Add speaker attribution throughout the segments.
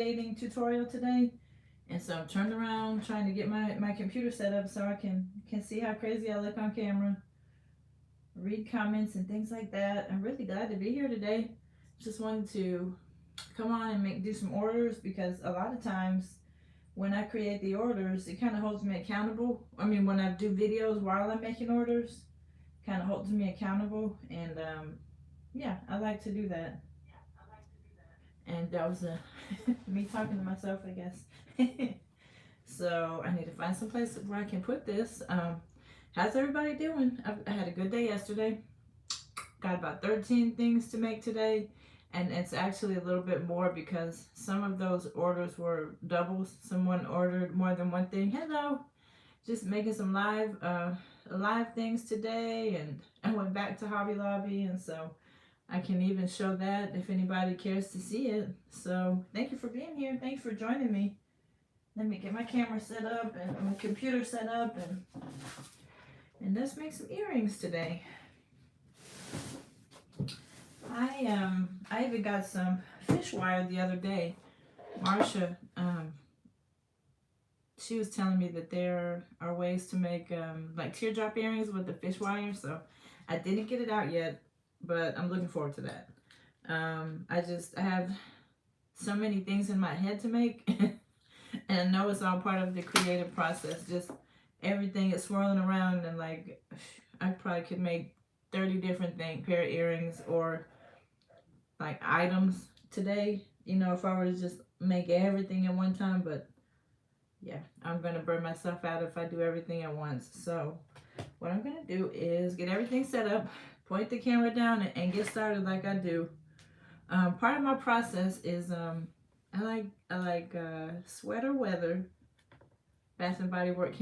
Speaker 1: creating tutorial today. And so I'm turned around trying to get my computer set up so I can see how crazy I look on camera, read comments and things like that. I'm really glad to be here today. Just wanted to come on and do some orders because a lot of times when I create the orders, it kind of holds me accountable. I mean, when I do videos while I'm making orders, kind of holds me accountable. And yeah, I like to do that. And that was me talking to myself, I guess. So I need to find some place where I can put this. How's everybody doing? I had a good day yesterday. Got about 13 things to make today, and it's actually a little bit more because some of those orders were doubles. Someone ordered more than one thing. Hello, just making some live things today, and I went back to Hobby Lobby, and so I can even show that if anybody cares to see it. So thank you for being here. Thanks for joining me. Let me get my camera set up and my computer set up, and let's make some earrings today. I even got some fish wire the other day. Marsha, she was telling me that there are ways to make like teardrop earrings with the fish wire. So I didn't get it out yet, but I'm looking forward to that. I have so many things in my head to make, and I know it's all part of the creative process. Just everything is swirling around, and like I probably could make 30 different pair of earrings or like items today, if I were to just make everything at one time. But yeah, I'm gonna burn myself out if I do everything at once. So what I'm gonna do is get everything set up, point the camera down, and get started like I do. Part of my process is I like sweater weather Bath and Body Works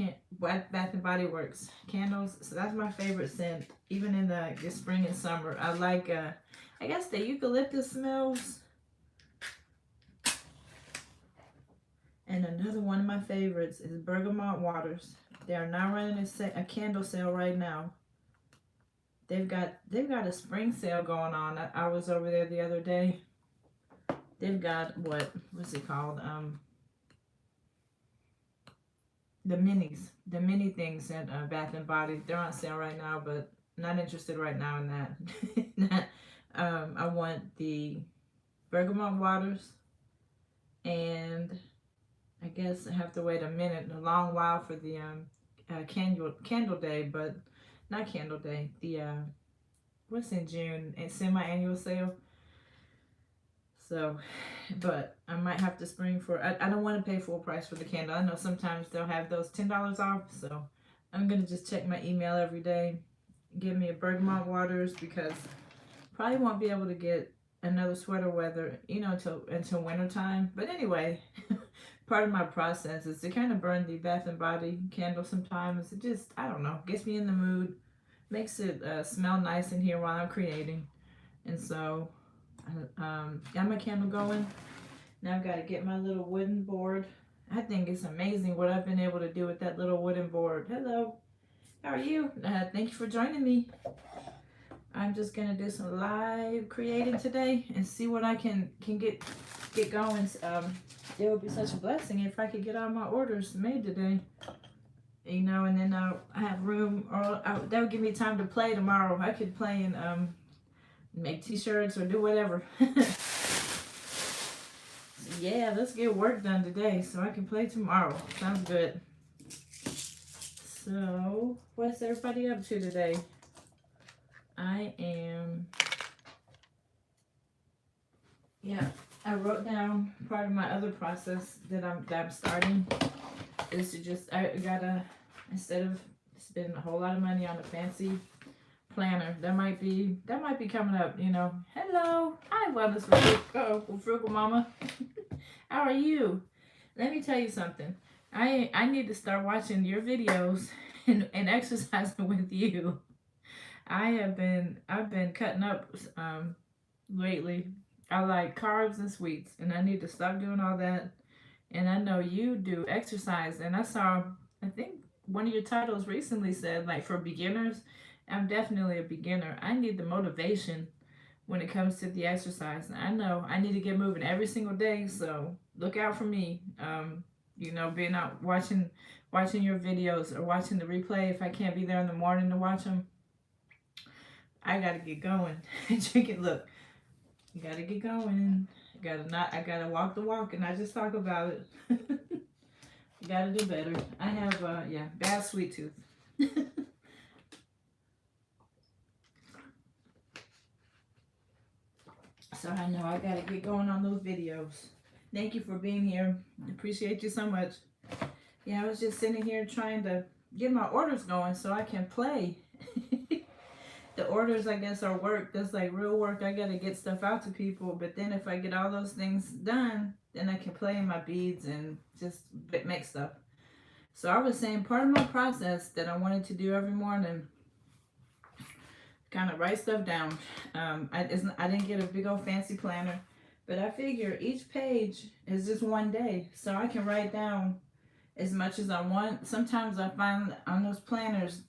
Speaker 1: candles. So that's my favorite scent, even in the spring and summer. I like I guess the eucalyptus smells. And another one of my favorites is Bergamot Waters. They are now running a candle sale right now. They've got a spring sale going on. I was over there the other day. They've got what's it called? The mini things at Bath and Body. They're on sale right now, but not interested right now in that. I want the Bergamot Waters, and I guess I have to wait a long while for the candle day, but not candle day. The what's in June? It's semi-annual sale. So, but I might have to spring for. I don't want to pay full price for the candle. I know sometimes they'll have those $10 off, so I'm gonna just check my email every day. Give me a Bergamot Waters because probably won't be able to get another sweater weather, until winter time. But anyway, part of my process is to kind of burn the Bath and Body candle sometimes. It just, I don't know, gets me in the mood, makes it smell nice in here while I'm creating. And so, got my candle going. Now I've got to get my little wooden board. I think it's amazing what I've been able to do with that little wooden board. Hello, how are you? Thank you for joining me. I'm just gonna do some live creating today and see what I can get going. It would be such a blessing if I could get all my orders made today. And then I have room, or that would give me time to play tomorrow. I could play and make t-shirts or do whatever. So yeah, let's get work done today so I can play tomorrow. Sounds good. So what's everybody up to today? I wrote down part of my other process that I'm starting is to just, instead of spending a whole lot of money on a fancy planner, that might be coming up, Hello, hi, Wellness with Frugal Mama. How are you? Let me tell you something. I need to start watching your videos and exercising with you. I've been cutting up lately. I like carbs and sweets, and I need to stop doing all that. And I know you do exercise, and I think one of your titles recently said, like, for beginners. I'm definitely a beginner. I need the motivation when it comes to the exercise. I know I need to get moving every single day, so look out for me. You know, being out watching your videos or watching the replay. If I can't be there in the morning to watch them, I gotta get going. Chicken, look, you gotta get going. I gotta walk the walk and not just talk about it. You gotta do better. I have yeah, bad sweet tooth. So I know I gotta get going on those videos. Thank you for being here. I appreciate you so much. Yeah, I was just sitting here trying to get my orders going so I can play. The orders, I guess, are work. That's like real work. I gotta get stuff out to people. But then if I get all those things done, then I can play in my beads and just make stuff. So I was saying part of my process that I wanted to do every morning, kind of write stuff down. I didn't get a big old fancy planner, but I figure each page is just one day. So I can write down as much as I want. Sometimes I find on those planners,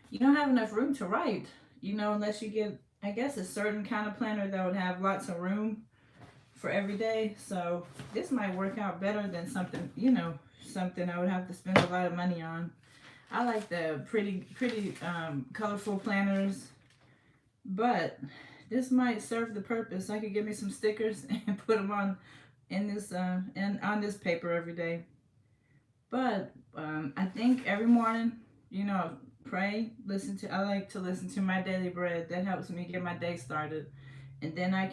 Speaker 1: you don't have enough room to write, you know, unless you get, I guess, a certain kind of planner that would have lots of room for every day. So this might work out better than something, you know, something I would have to spend a lot of money on. I like the pretty colorful planners, but this might serve the purpose. I could get me some stickers and put them on in this and on this paper every day. But I think every morning, you know, pray, I like to listen to my daily bread. That helps me get my day started. And then I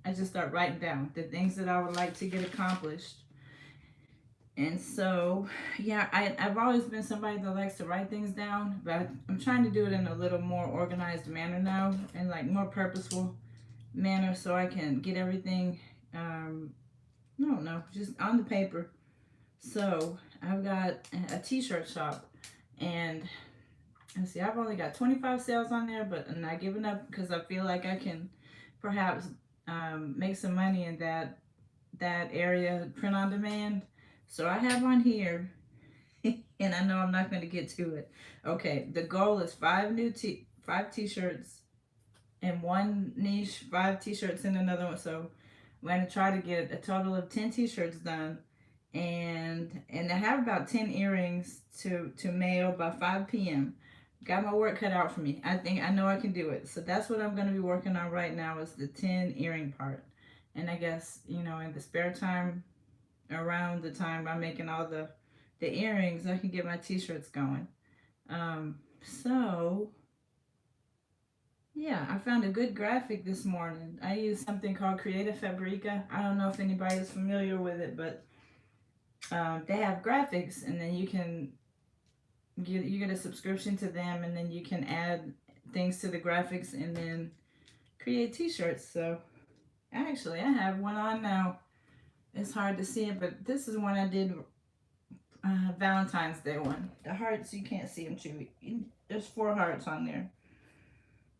Speaker 1: just start writing down the things that I would like to get accomplished. And so, yeah, I've always been somebody that likes to write things down, but I'm trying to do it in a little more organized manner now and like more purposeful manner so I can get everything, no, just on the paper. So I've got a t-shirt shop, and let's see, I've only got 25 sales on there, but I'm not giving up because I feel like I can perhaps make some money in that area, print on demand. So I have on here, and I know I'm not going to get to it. Okay, the goal is 5 t-shirts in one niche, 5 t-shirts in another one. So I'm going to try to get a total of 10 t-shirts done, and I have about 10 earrings to mail by 5 p.m. Got my work cut out for me. I know I can do it. So that's what I'm going to be working on right now, is the 10 earring part. And I guess, you know, in the spare time, around the time I'm making all the earrings, I can get my t-shirts going. So yeah, I found a good graphic this morning. I used something called Creative Fabrica. I don't know if anybody is familiar with it, but they have graphics, and then you get a subscription to them, and then you can add things to the graphics and then create t-shirts. So actually, I have one on now. It's hard to see it, but this is one I did Valentine's Day one. The hearts, you can't see them too. There's 4 hearts on there.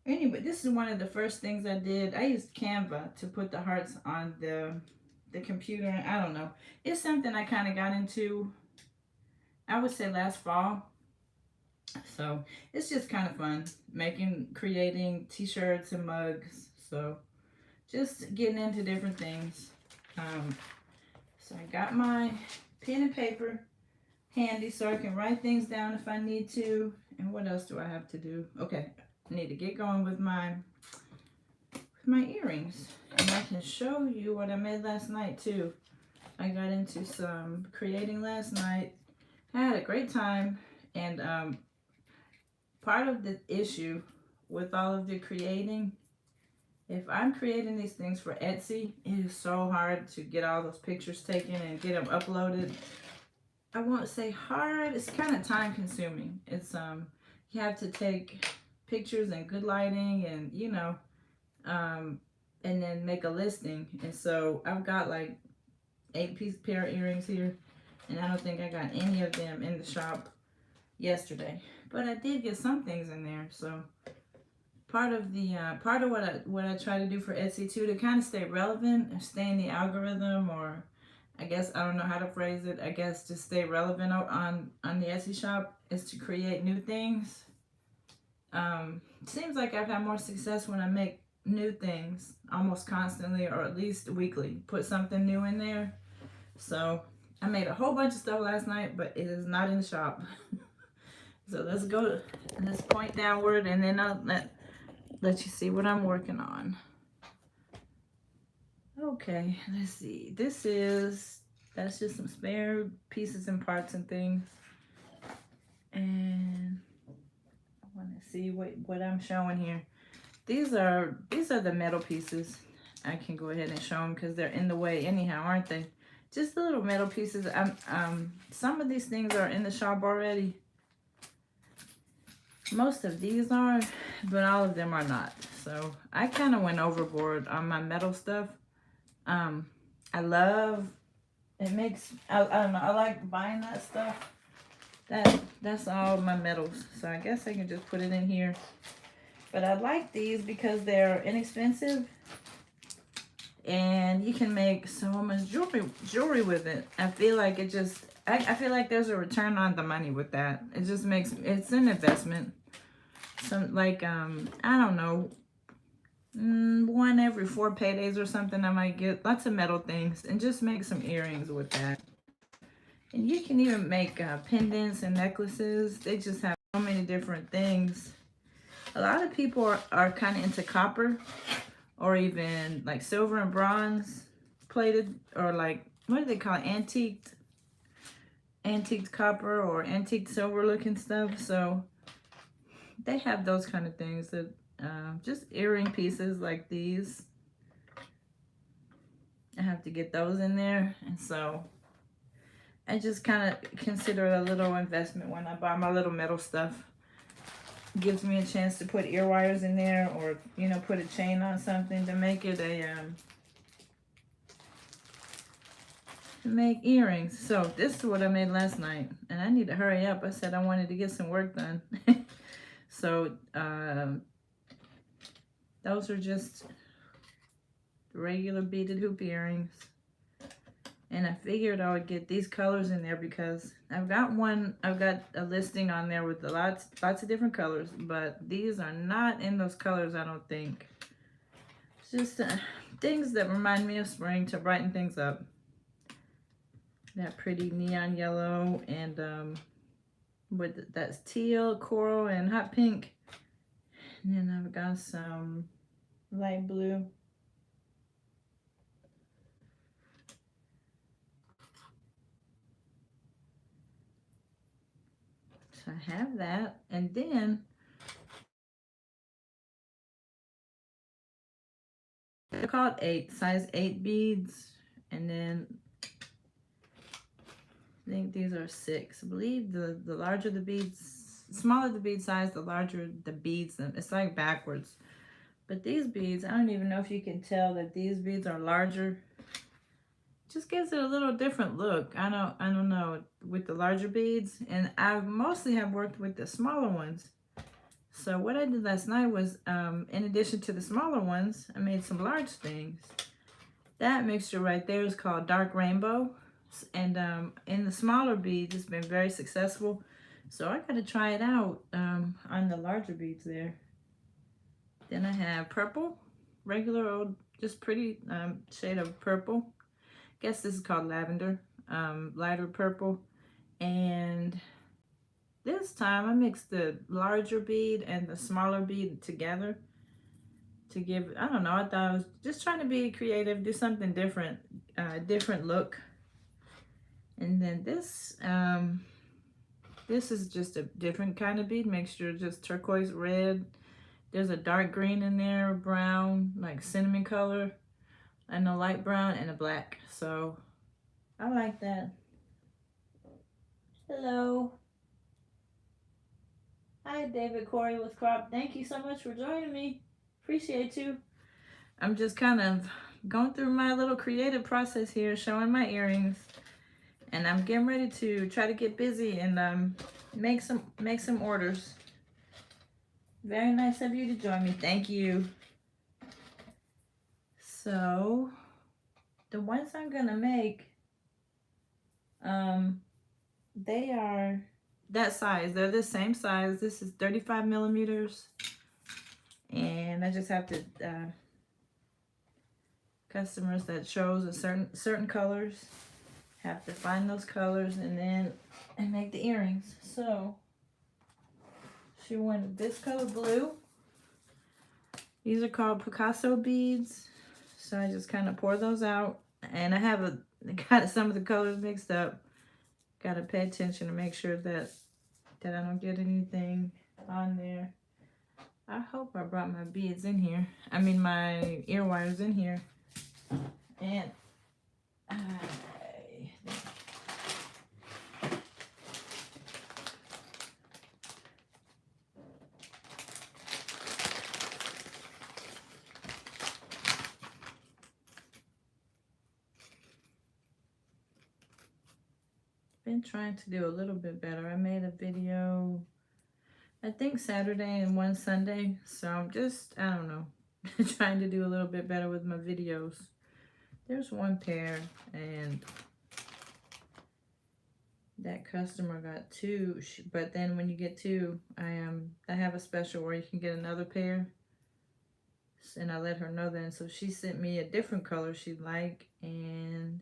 Speaker 1: Anyway, this is one of the first things I did. I used Canva to put the hearts on the computer. I don't know. It's something I kind of got into, I would say, last fall. So it's just kind of fun creating t-shirts and mugs. So just getting into different things. So I got my pen and paper handy so I can write things down if I need to. And what else do I have to do? Okay, I need to get going with my earrings. And I can show you what I made last night too. I got into some creating last night. I had a great time. And part of the issue with all of the creating, if I'm creating these things for Etsy, it is so hard to get all those pictures taken and get them uploaded. I won't say hard, it's kind of time consuming. It's you have to take pictures and good lighting and, you know, and then make a listing. And so I've got like 8-piece pair of earrings here, and I don't think I got any of them in the shop yesterday, but I did get some things in there. So part of what I try to do for Etsy too, to kind of stay relevant and stay in the algorithm, or I guess, I don't know how to phrase it, I guess to stay relevant on the Etsy shop, is to create new things. Seems like I've had more success when I make new things almost constantly, or at least weekly. Put something new in there. So I made a whole bunch of stuff last night, but it is not in the shop. So let's go, let's point downward, and then I'll let you see what I'm working on. Okay, let's see. That's just some spare pieces and parts and things. And I want to see what I'm showing here. These are the metal pieces. I can go ahead and show them because they're in the way anyhow, aren't they? Just the little metal pieces. Some of these things are in the shop already. Most of these are, but all of them are not. So I kind of went overboard on my metal stuff. I love, it makes, I don't know, I like buying that stuff. That's all my metals. So I guess I can just put it in here. But I like these because they're inexpensive. And you can make so much jewelry with it. I feel like it just, I feel like there's a return on the money with that. It just makes, it's an investment. Some, like, I don't know, one every 4 paydays or something, I might get lots of metal things and just make some earrings with that. And you can even make pendants and necklaces. They just have so many different things. A lot of people are kind of into copper, or even like silver and bronze plated, or like, what do they call it? Antiqued copper or antique silver looking stuff. So they have those kind of things, that just earring pieces like these. I have to get those in there, and so I just kind of consider it a little investment when I buy my little metal stuff. Gives me a chance to put ear wires in there, or put a chain on something to make it make earrings. So this is what I made last night, and I need to hurry up. I said I wanted to get some work done. So those are just regular beaded hoop earrings. And I figured I would get these colors in there because I've got a listing on there with lots of different colors, but these are not in those colors, I don't think. It's just things that remind me of spring to brighten things up. That pretty neon yellow, and that's teal, coral, and hot pink. And then I've got some light blue. So I have that, and then they're called size 8 beads, and then I think these are 6. I believe the larger the beads, smaller the bead size, the larger the beads. It's like backwards. But these beads, I don't even know if you can tell that these beads are larger. Just gives it a little different look. I don't know, with the larger beads, and I mostly have worked with the smaller ones. So what I did last night was, in addition to the smaller ones, I made some large things. That mixture right there is called dark rainbow, and in the smaller beads, it's been very successful. So I gotta try it out on the larger beads there. Then I have purple, regular old, just pretty shade of purple. Guess this is called lavender, lighter purple. And this time I mixed the larger bead and the smaller bead together to give, I don't know, I thought I was just trying to be creative, do something different, different look. And then this is just a different kind of bead mixture, just turquoise red. There's a dark green in there, brown, like cinnamon color, and a light brown and a black. So I like that. Hello. Hi, David Corey with Crop. Thank you so much for joining me. Appreciate you. I'm just kind of going through my little creative process here, showing my earrings. And I'm getting ready to try to get busy and make some orders. Very nice of you to join me. Thank you. So the ones I'm gonna make, they are that size. They're the same size. This is 35 millimeters, and I just have to customers that chose a certain colors. have to find those colors and make the earrings. So she wanted this color blue. These are called Picasso beads. So I just kind of pour those out. And I have got some of the colors mixed up. Got to pay attention to make sure that I don't get anything on there. I hope I brought my beads in here. I mean my ear wires in here. And been trying to do a little bit better. I made a video, I think Saturday and one Sunday. So I'm just, I don't know, trying to do a little bit better with my videos. There's one pair and that customer got two, but then when you get two, I have a special where you can get another pair. And I let her know that. And so she sent me a different color she'd like, and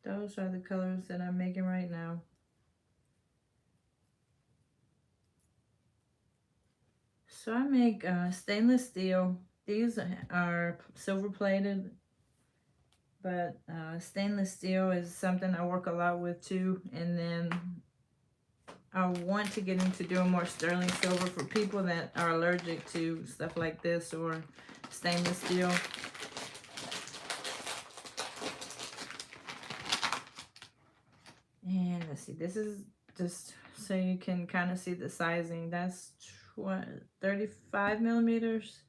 Speaker 1: those are the colors that I'm making right now. So I make stainless steel. These are silver plated, but stainless steel is something I work a lot with too. And then I want to get into doing more sterling silver for people that are allergic to stuff like this or stainless steel. And let's see, this is just so you can kind of see the sizing. That's 35 millimeters.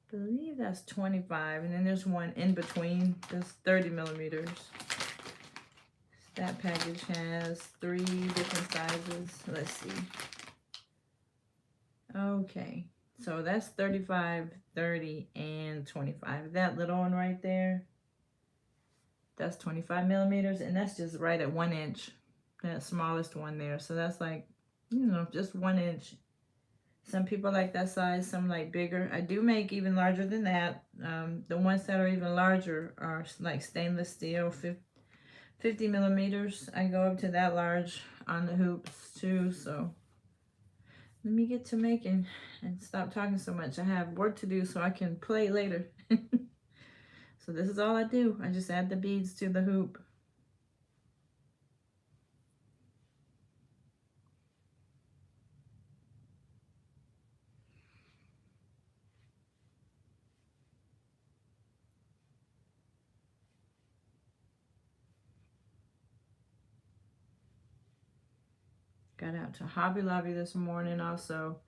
Speaker 1: I believe that's 25. And then there's one in between. That's 30 millimeters. That package has 3 different sizes. Let's see. Okay. So that's 35, 30, and 25. That little one right there, that's 25 millimeters, and that's just right at 1 inch. That smallest one there. So that's like, you know, just 1 inch. Some people like that size, some like bigger. I do make even larger than that. The ones that are even larger are like stainless steel, 50 millimeters. I go up to that large on the hoops too. So let me get to making and stop talking so much. I have work to do so I can play later. So this is all I do. I just add the beads to the hoop. Got out to Hobby Lobby this morning also,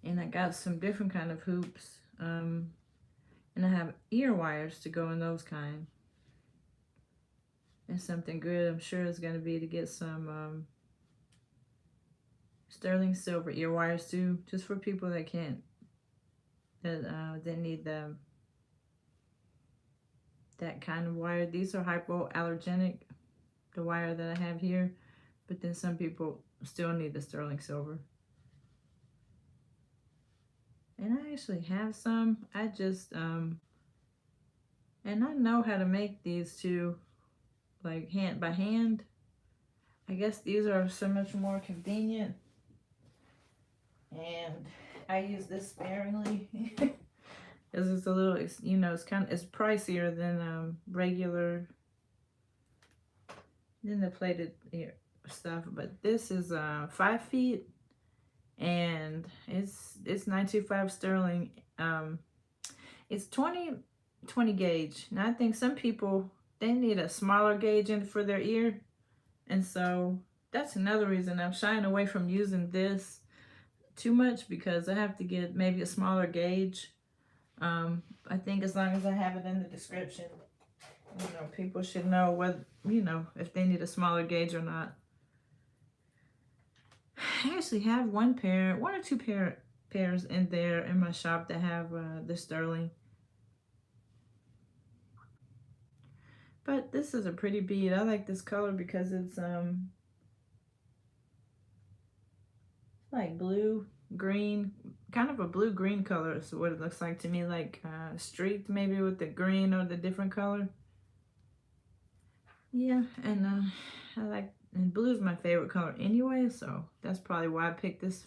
Speaker 1: and I got some different kind of hoops. And I have ear wires to go in those kind. And something good I'm sure is going to be to get some sterling silver ear wires too, just for people that can't, that need them. That kind of wire. These are hypoallergenic, the wire that I have here, but then some people still need the sterling silver. And I actually have some. I just and I know how to make these too, like by hand. I guess these are so much more convenient, and I use this sparingly. Because it's a little, you know, it's pricier than regular, than the plated stuff. But this is 5 feet, and it's 925 sterling. It's 20 gauge. Now I think some people, they need a smaller gauge in for their ear, and so that's another reason I'm shying away from using this too much, because I have to get maybe a smaller gauge. I think as long as I have it in the description, you know, people should know whether, you know, if they need a smaller gauge or not. I actually have one or two pairs in there in my shop that have the sterling. But this is a pretty bead. I like this color because it's like blue, green, kind of a blue-green color is what it looks like to me, like streaked maybe with the green or the different color. Yeah, and I like, and blue is my favorite color anyway, so that's probably why I picked this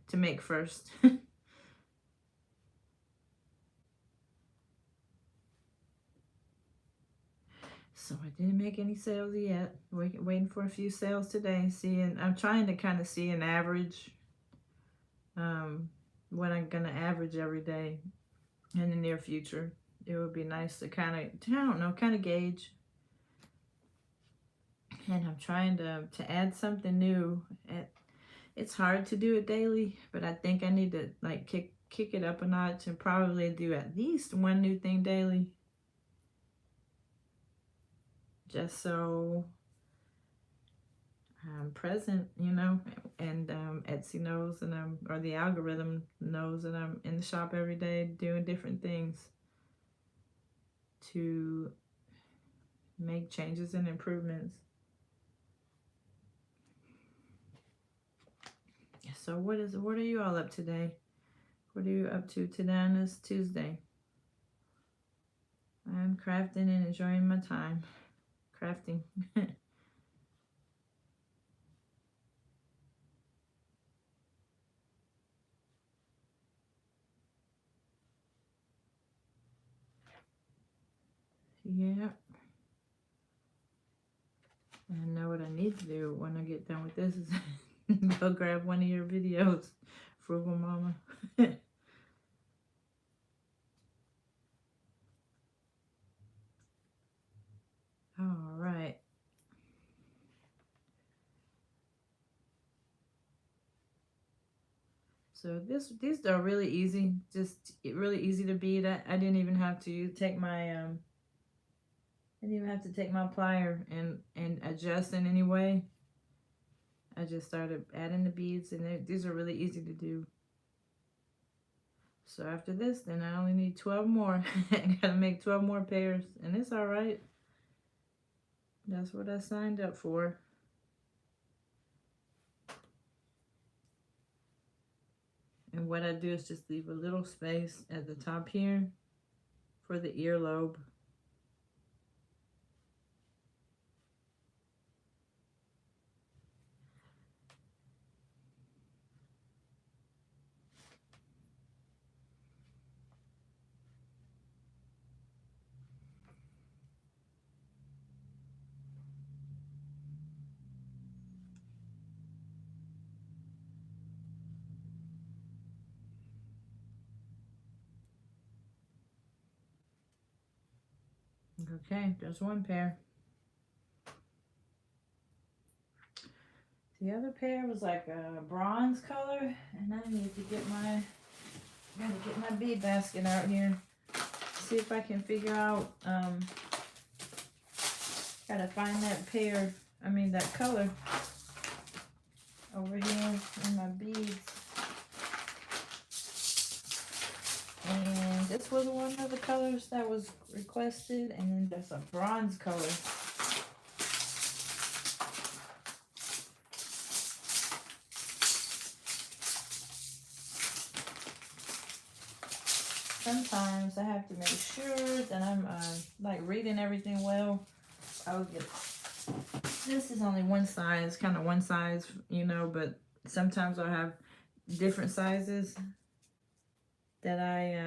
Speaker 1: to make first. So I didn't make any sales yet. Waiting for a few sales today. Seeing, I'm trying to kind of see an average, um, what I'm gonna average every day in the near future. It would be nice to kind of, I don't know, kind of gauge. And I'm trying to add something new. It's hard to do it daily, but I think I need to like kick it up a notch and probably do at least one new thing daily, just so I'm present, you know, and Etsy knows, and or the algorithm knows that I'm in the shop every day doing different things to make changes and improvements. So what are you all up today? What are you up to today on this Tuesday? I'm crafting and enjoying my time crafting. Yeah, I know what I need to do when I get done with this is go grab one of your videos, Frugal Mama. All right. So these are really easy, just really easy to bead. I didn't even have to take my I didn't even have to take my plier and adjust in any way. I just started adding the beads, and these are really easy to do. So after this, then I only need 12 more. I gotta make 12 more pairs, and it's all right. That's what I signed up for. And what I do is just leave a little space at the top here for the earlobe. Okay, there's one pair. The other pair was like a bronze color, and I need to gotta get my bead basket out here. See if I can figure out, gotta find that pair, that color over here in my beads. And this was one of the colors that was requested, and then there's a bronze color. Sometimes I have to make sure that I'm like reading everything well. I'll get, this is only one size, kind of one size, but sometimes I'll have different sizes that I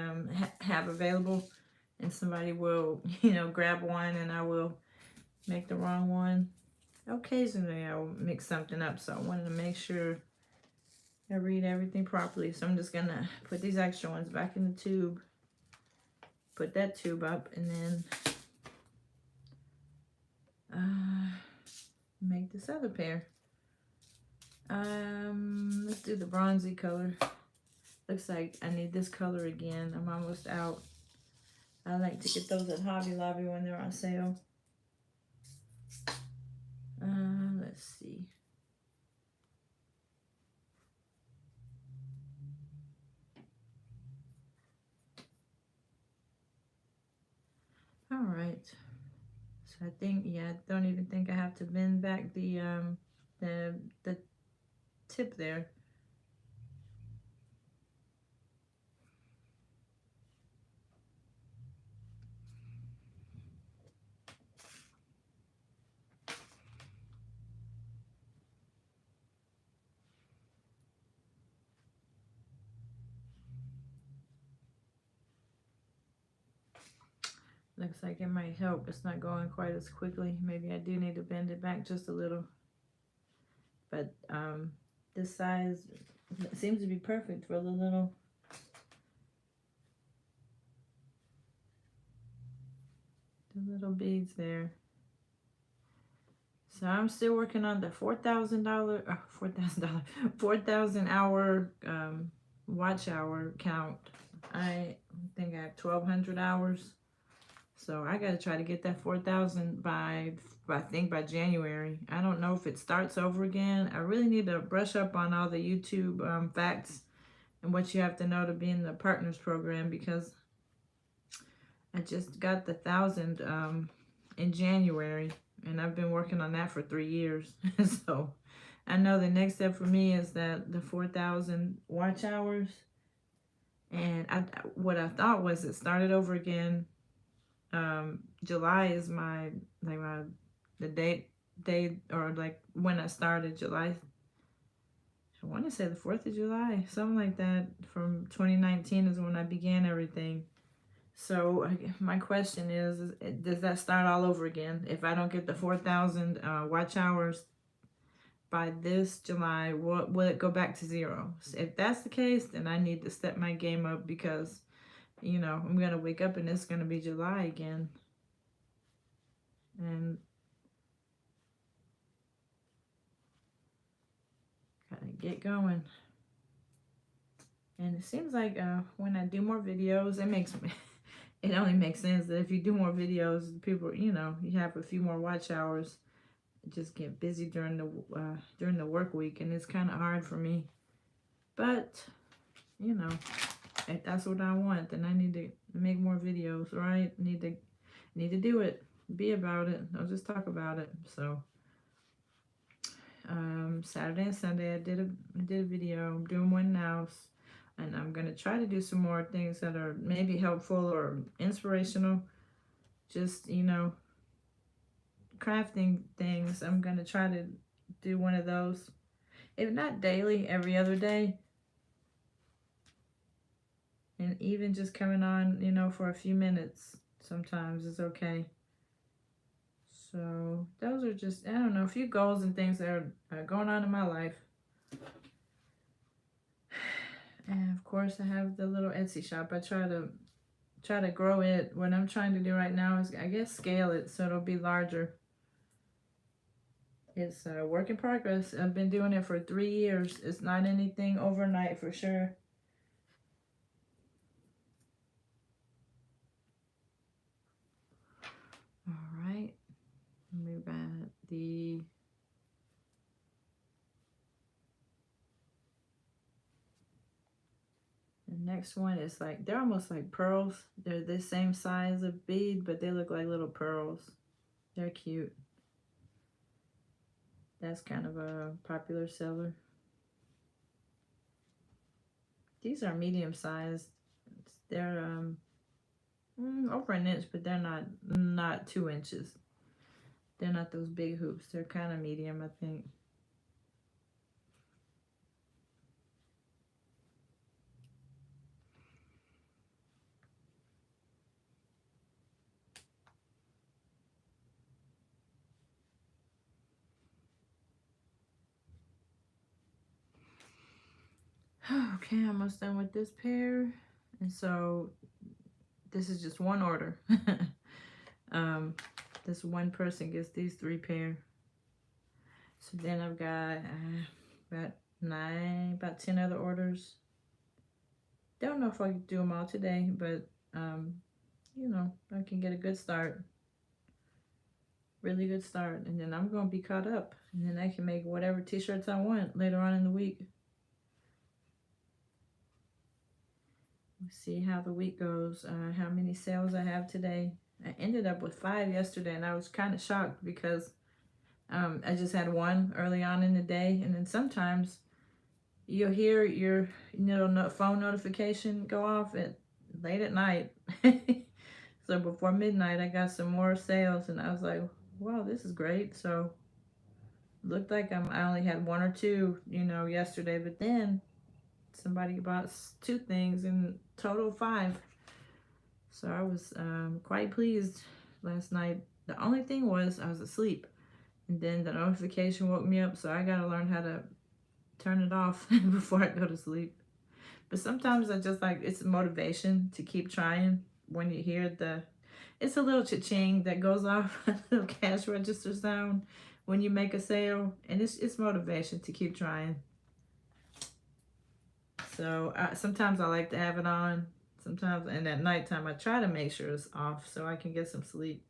Speaker 1: have available, and somebody will, grab one, and I will make the wrong one. Occasionally I'll mix something up, so I wanted to make sure I read everything properly. So I'm just gonna put these extra ones back in the tube, put that tube up, and then make this other pair. Let's do the bronzy color. Looks like I need this color again. I'm almost out. I like to get those at Hobby Lobby when they're on sale. Let's see. All right. So I think, yeah, I don't even think I have to bend back the tip there. Looks like it might help. It's not going quite as quickly. Maybe I do need to bend it back just a little. But this size seems to be perfect for the little beads there. So I'm still working on the $4,000, $4,000, 4,000 hour watch hour count. I think I have 1,200 hours. So I got to try to get that 4,000 by I think by January. I don't know if it starts over again. I really need to brush up on all the YouTube facts and what you have to know to be in the partners program, because I just got the 1,000 in January, and I've been working on that for 3 years. So I know the next step for me is that the 4,000 watch hours. And what I thought was it started over again. July is my the date or like when I started July. I want to say the 4th of July, something like that. From 2019 is when I began everything. So my question is, does that start all over again? If I don't get the 4,000 watch hours by this July, will it go back to zero? If that's the case, then I need to step my game up, because, I'm going to wake up and it's going to be July again. And gotta get going. And it seems like when I do more videos, it only makes sense that if you do more videos, people, you have a few more watch hours. Just get busy during the work week, and it's kind of hard for me. But if that's what I want, then I need to make more videos, right? Need to do it. Be about it. I'll just talk about it. So Saturday and Sunday I did a video. I'm doing one now, and I'm gonna try to do some more things that are maybe helpful or inspirational. Just crafting things. I'm gonna try to do one of those, if not daily, every other day. And even just coming on, for a few minutes sometimes is okay. So those are just, I don't know, a few goals and things that are going on in my life. And of course I have the little Etsy shop. I try to grow it. What I'm trying to do right now is, I guess, scale it so it'll be larger. It's a work in progress. I've been doing it for 3 years. It's not anything overnight for sure. All right. Move at the next one is like, they're almost like pearls. They're the same size of bead, but they look like little pearls. They're cute. That's kind of a popular seller. These are medium sized. They're over an inch, but they're not 2 inches. They're not those big hoops. They're kind of medium, I think. Okay, I'm almost done with this pair. And so this is just one order. This one person gets these 3 pair. So then I've got about 10 other orders. Don't know if I can do them all today, but I can get a good start. Really good start. And then I'm going to be caught up. And then I can make whatever t-shirts I want later on in the week. We'll see how the week goes, how many sales I have today. I ended up with 5 yesterday, and I was kind of shocked because I just had 1 early on in the day. And then sometimes you'll hear your phone notification go off late at night. So before midnight, I got some more sales, and I was like, wow, this is great. So looked like I only had 1 or 2, yesterday, but then somebody bought 2 things, in total 5. So I was quite pleased last night. The only thing was I was asleep, and then the notification woke me up, so I gotta learn how to turn it off before I go to sleep. But sometimes I just like it's motivation to keep trying when you hear it's a little cha-ching that goes off, a little cash register sound when you make a sale, and it's motivation to keep trying. So sometimes I like to have it on. Sometimes, and at nighttime, I try to make sure it's off so I can get some sleep.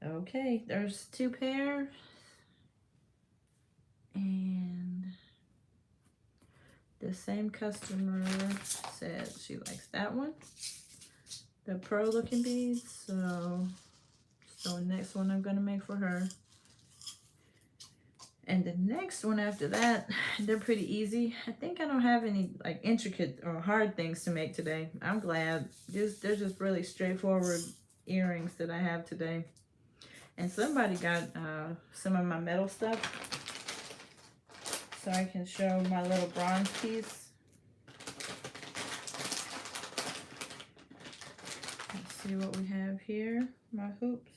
Speaker 1: Okay, there's two pairs. And the same customer said she likes that one. The pearl looking beads. So the next one I'm going to make for her. And the next one after that, they're pretty easy. I think I don't have any like intricate or hard things to make today. I'm glad. They're just really straightforward earrings that I have today. And somebody got some of my metal stuff, so I can show my little bronze piece. Let's see what we have here. My hoops.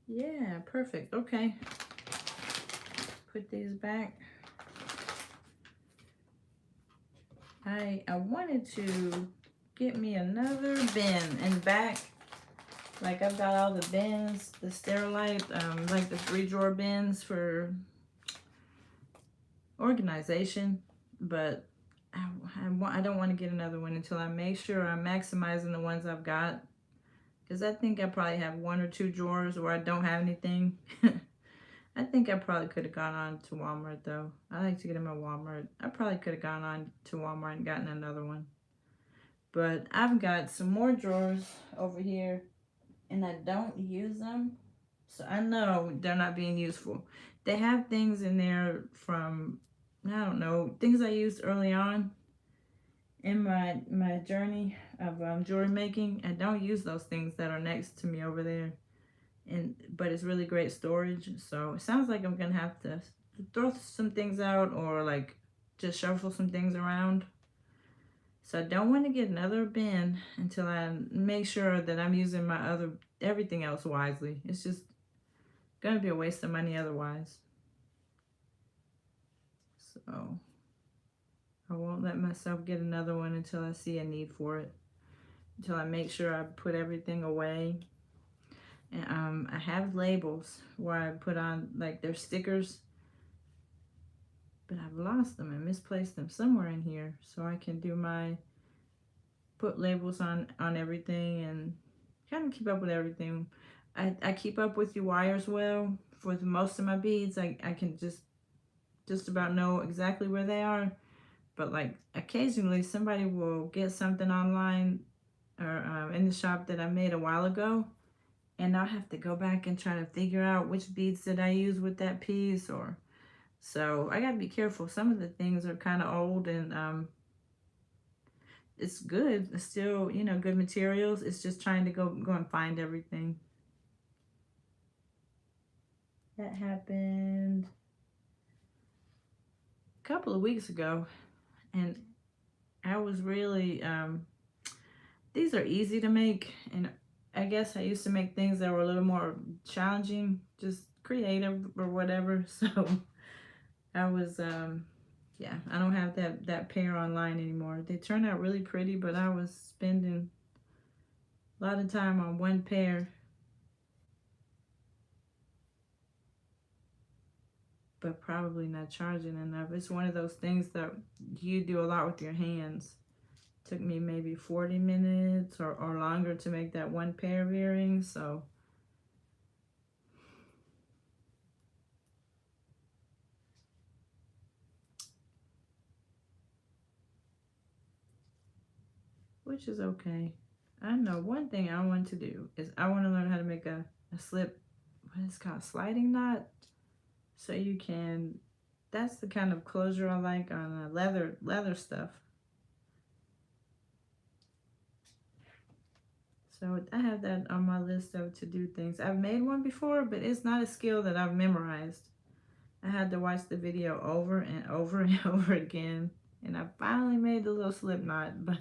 Speaker 1: Yeah, perfect. Okay. Put these back. I wanted to get me another bin in the back. Like I've got all the bins, the Sterilite, like the 3-drawer bins for organization, but I don't want to get another one until I make sure I'm maximizing the ones I've got. Because I think I probably have 1 or 2 drawers where I don't have anything. I think I probably could have gone on to Walmart though. I like to get them at Walmart. I probably could have gone on to Walmart and gotten another one. But I've got some more drawers over here and I don't use them. So I know they're not being useful. They have things in there from, I don't know, things I used early on in my journey of jewelry making. I don't use those things that are next to me over there, but it's really great storage. So it sounds like I'm gonna have to throw some things out or like just shuffle some things around. So I don't want to get another bin until I make sure that I'm using my everything else wisely. It's just gonna be a waste of money otherwise. So I won't let myself get another one until I see a need for it. Until I make sure I put everything away. And I have labels where I put on like their stickers, but I've lost them and misplaced them somewhere in here. So I can do put labels on everything and kind of keep up with everything. I keep up with your wires well. For most of my beads, I can just about know exactly where they are. But like occasionally somebody will get something online or in the shop that I made a while ago, and I'll have to go back and try to figure out which beads did I use with that piece. Or so I gotta be careful. Some of the things are kind of old and it's good. It's still, good materials. It's just trying to go and find everything. That happened a couple of weeks ago, and I was really these are easy to make, and I guess I used to make things that were a little more challenging, just creative or whatever. So I was yeah, I don't have that pair online anymore. They turn out really pretty, but I was spending a lot of time on one pair. But probably not charging enough. It's one of those things that you do a lot with your hands. Took me maybe 40 minutes or longer to make that one pair of earrings. So which is okay. I know one thing I want to do is I want to learn how to make a slip, what is called sliding knot. So you can, that's the kind of closure I like on leather stuff. So I have that on my list of to do things. I've made one before, but it's not a skill that I've memorized. I had to watch the video over and over and over again. And I finally made the little slip knot, but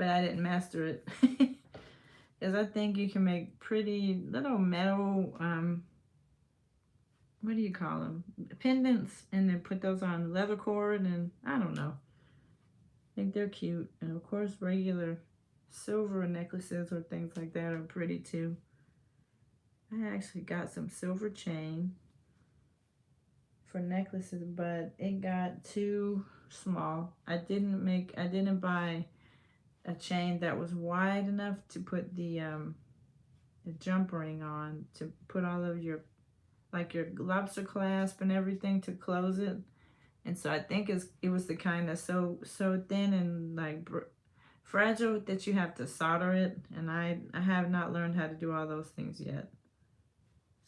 Speaker 1: I didn't master it. Because I think you can make pretty little metal, what do you call them? Pendants, and then put those on leather cord, and I don't know. I think they're cute. And of course, regular silver necklaces or things like that are pretty too. I actually got some silver chain for necklaces, but it got too small. I didn't buy a chain that was wide enough to put the jump ring on, to put all of your, like your lobster clasp and everything, to close it. And so I think it was the kind that's so thin and like fragile that you have to solder it, and I have not learned how to do all those things yet.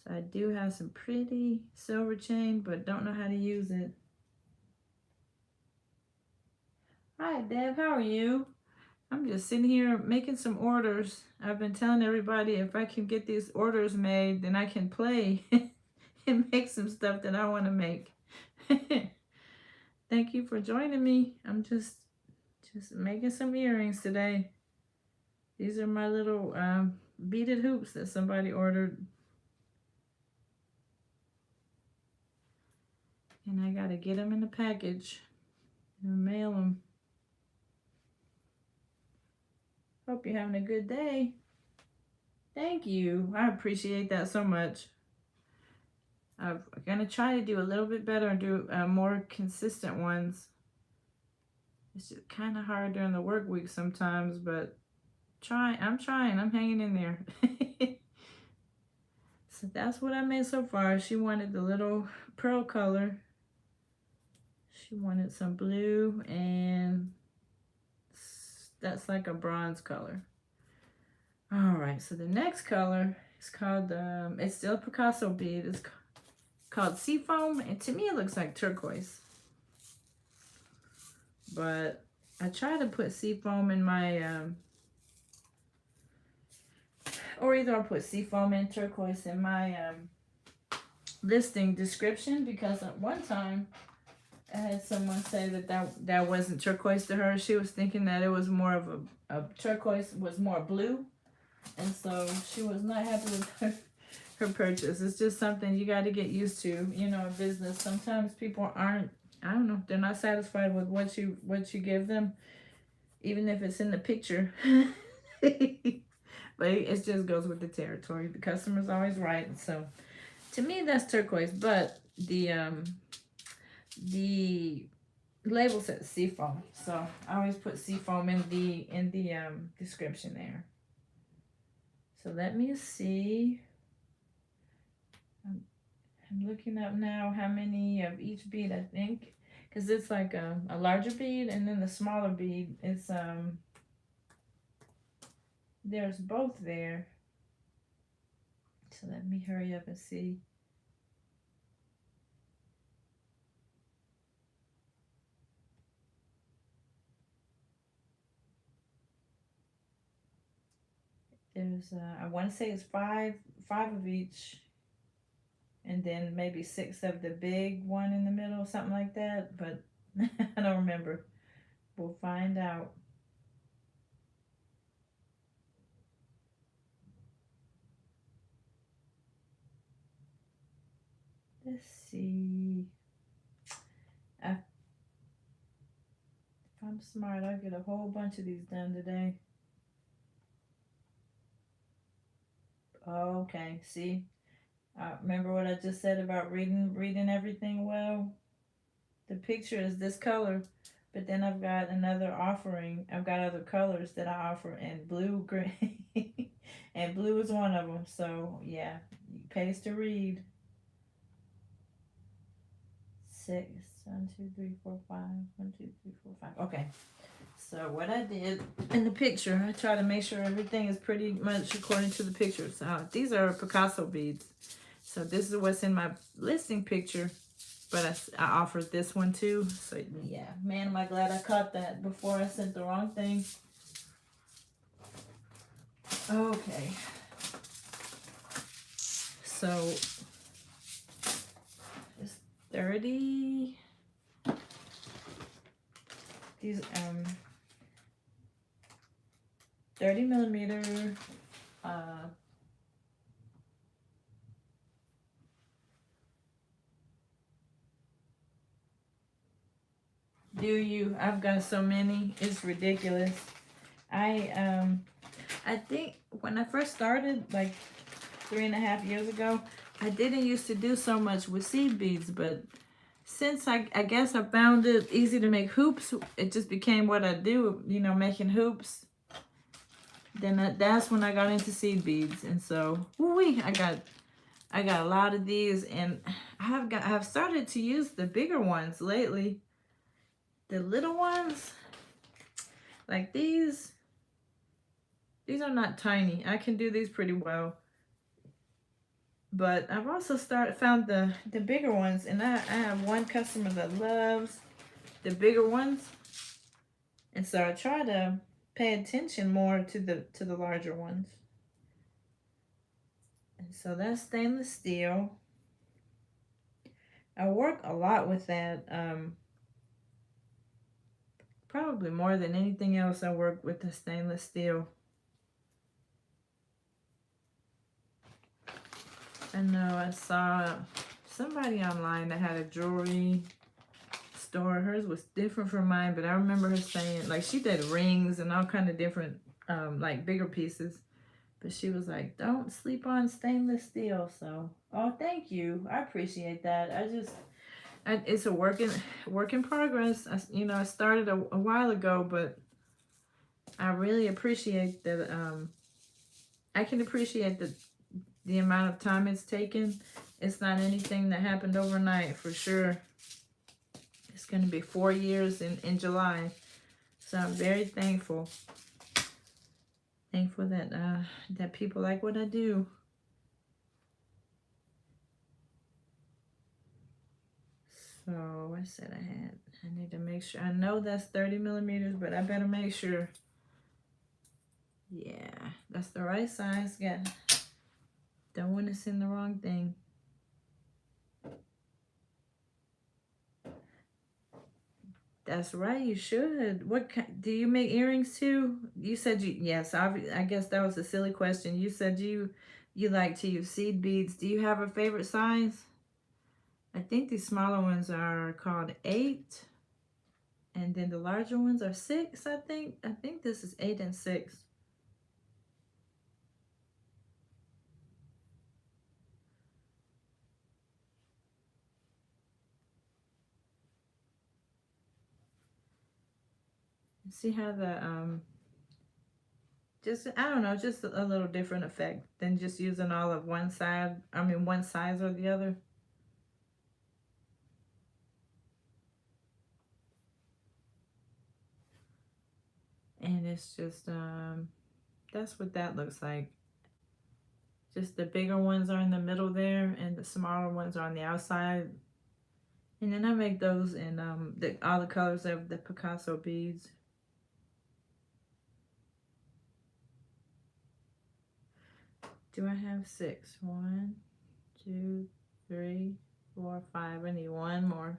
Speaker 1: So I do have some pretty silver chain, but don't know how to use it. Hi Deb, how are you? I'm just sitting here making some orders. I've been telling everybody if I can get these orders made, then I can play and make some stuff that I want to make. Thank you for joining me. I'm just making some earrings today. These are my little beaded hoops that somebody ordered. And I gotta get them in the package and mail them. Hope you're having a good day. Thank you. I appreciate that so much. I'm gonna try to do a little bit better and do more consistent ones. It's just kind of hard during the work week sometimes, but I'm trying. I'm hanging in there. So that's what I made so far. She wanted the little pearl color. She wanted some blue, and that's like a bronze color. All right, so the next color is called, it's still Picasso bead. It's called Seafoam, and to me it looks like turquoise. But I try to put Seafoam in my, or either I'll put Seafoam and turquoise in my listing description, because at one time I had someone say that wasn't turquoise to her. She was thinking that it was more of a turquoise was more blue, and so she was not happy with her purchase. It's just something you got to get used to, you know, in business. Sometimes people aren't, I don't know, they're not satisfied with what you give them, even if it's in the picture. But it just goes with the territory. The customer's always right. So to me, that's turquoise, but the label says Seafoam, so I always put Seafoam in the description there. So let me see. I'm looking up now how many of each bead, I think, because it's like a larger bead, and then the smaller bead, it's there's both there. So let me hurry up and see. There's I want to say it's five of each, and then maybe 6 of the big one in the middle, something like that, but I don't remember. We'll find out. Let's see. If I'm smart, I'll get a whole bunch of these done today. Okay, see? Remember what I just said about reading everything well? The picture is this color, but then I've got another offering. I've got other colors that I offer, and blue, green, and blue is one of them. So yeah, it pays to read. 6, 1, 2, 3, 4, 5. 1, 2, 3, 4, 5. Okay. So what I did in the picture, I try to make sure everything is pretty much according to the picture. So these are Picasso beads. So this is what's in my listing picture, but I offered this one too. So yeah, man, am I glad I caught that before I sent the wrong thing. Okay. So it's 30. these 30 millimeter uh, do you? I've got so many, it's ridiculous. I think when I first started, like 3.5 years ago, I didn't used to do so much with seed beads, but since I guess I found it easy to make hoops, it just became what I do, you know, making hoops. Then that's when I got into seed beads, and so woo-wee, I got a lot of these, and I've started to use the bigger ones lately. The little ones, like these are not tiny. I can do these pretty well. But I've also found the bigger ones, and I have one customer that loves the bigger ones, and so I try to pay attention more to the larger ones. And so that's stainless steel. I work a lot with that. Probably more than anything else, I work with the stainless steel. I know I saw somebody online that had a jewelry store. Hers was different from mine, but I remember her saying, like, she did rings and all kind of different, like bigger pieces. But she was like, don't sleep on stainless steel. So, oh, thank you. I appreciate that. It's a work in progress. I started a while ago, but I really appreciate that. I can appreciate the amount of time it's taken. It's not anything that happened overnight, for sure. It's going to be 4 years in July. So I'm very thankful. Thankful that that people like what I do. So I said I need to make sure. I know that's 30 millimeters, but I better make sure. Yeah, that's the right size. Don't want to send the wrong thing. That's right, you should. Do you make earrings too? You said yes, I guess that was a silly question. You said you like to use seed beads. Do you have a favorite size? I think these smaller ones are called 8, and then the larger ones are 6, I think. I think this is 8 and 6. See how the just, I don't know, just a little different effect than just using all of one side. I mean, one size or the other. And it's just that's what that looks like. Just the bigger ones are in the middle there, and the smaller ones are on the outside. And then I make those in all the colors of the Picasso beads. Do I have 6? 1, 2, 3, 4, 5. I need one more.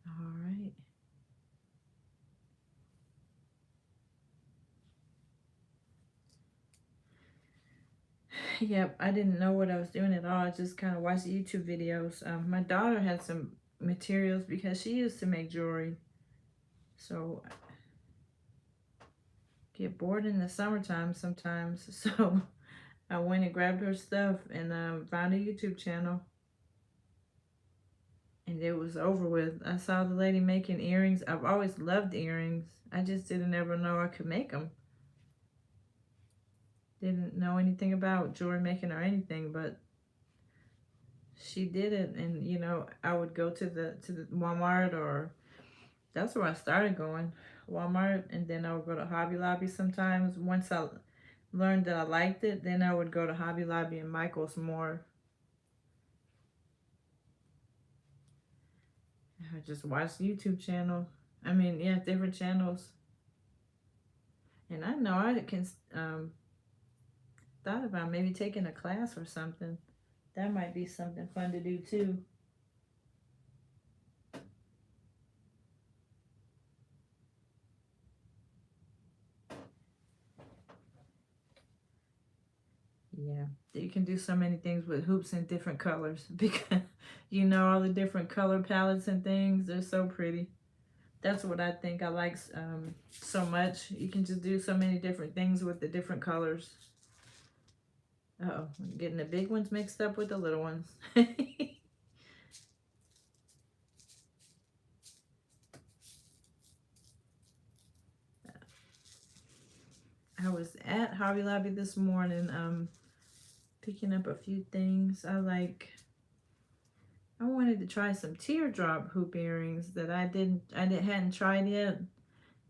Speaker 1: All right. Yep, I didn't know what I was doing at all. I just kind of watched YouTube videos. My daughter had some materials because she used to make jewelry. So get bored in the summertime sometimes. So I went and grabbed her stuff and found a YouTube channel. And it was over with. I saw the lady making earrings. I've always loved earrings. I just didn't ever know I could make them. Didn't know anything about jewelry making or anything, but she did it. And I would go to the Walmart, or that's where I started going, Walmart, and then I would go to Hobby Lobby sometimes. Once I learned that I liked it, then I would go to Hobby Lobby and Michael's more. I just watched YouTube channel. I mean, yeah, different channels. And I know I can thought about maybe taking a class or something. That might be something fun to do too. Yeah, you can do so many things with hoops in different colors because you know all the different color palettes and things. They're so pretty. That's what I think I like so much. You can just do so many different things with the different colors. Uh-oh, I'm getting the big ones mixed up with the little ones. I was at Hobby Lobby this morning, picking up a few things. I wanted to try some teardrop hoop earrings that hadn't tried yet.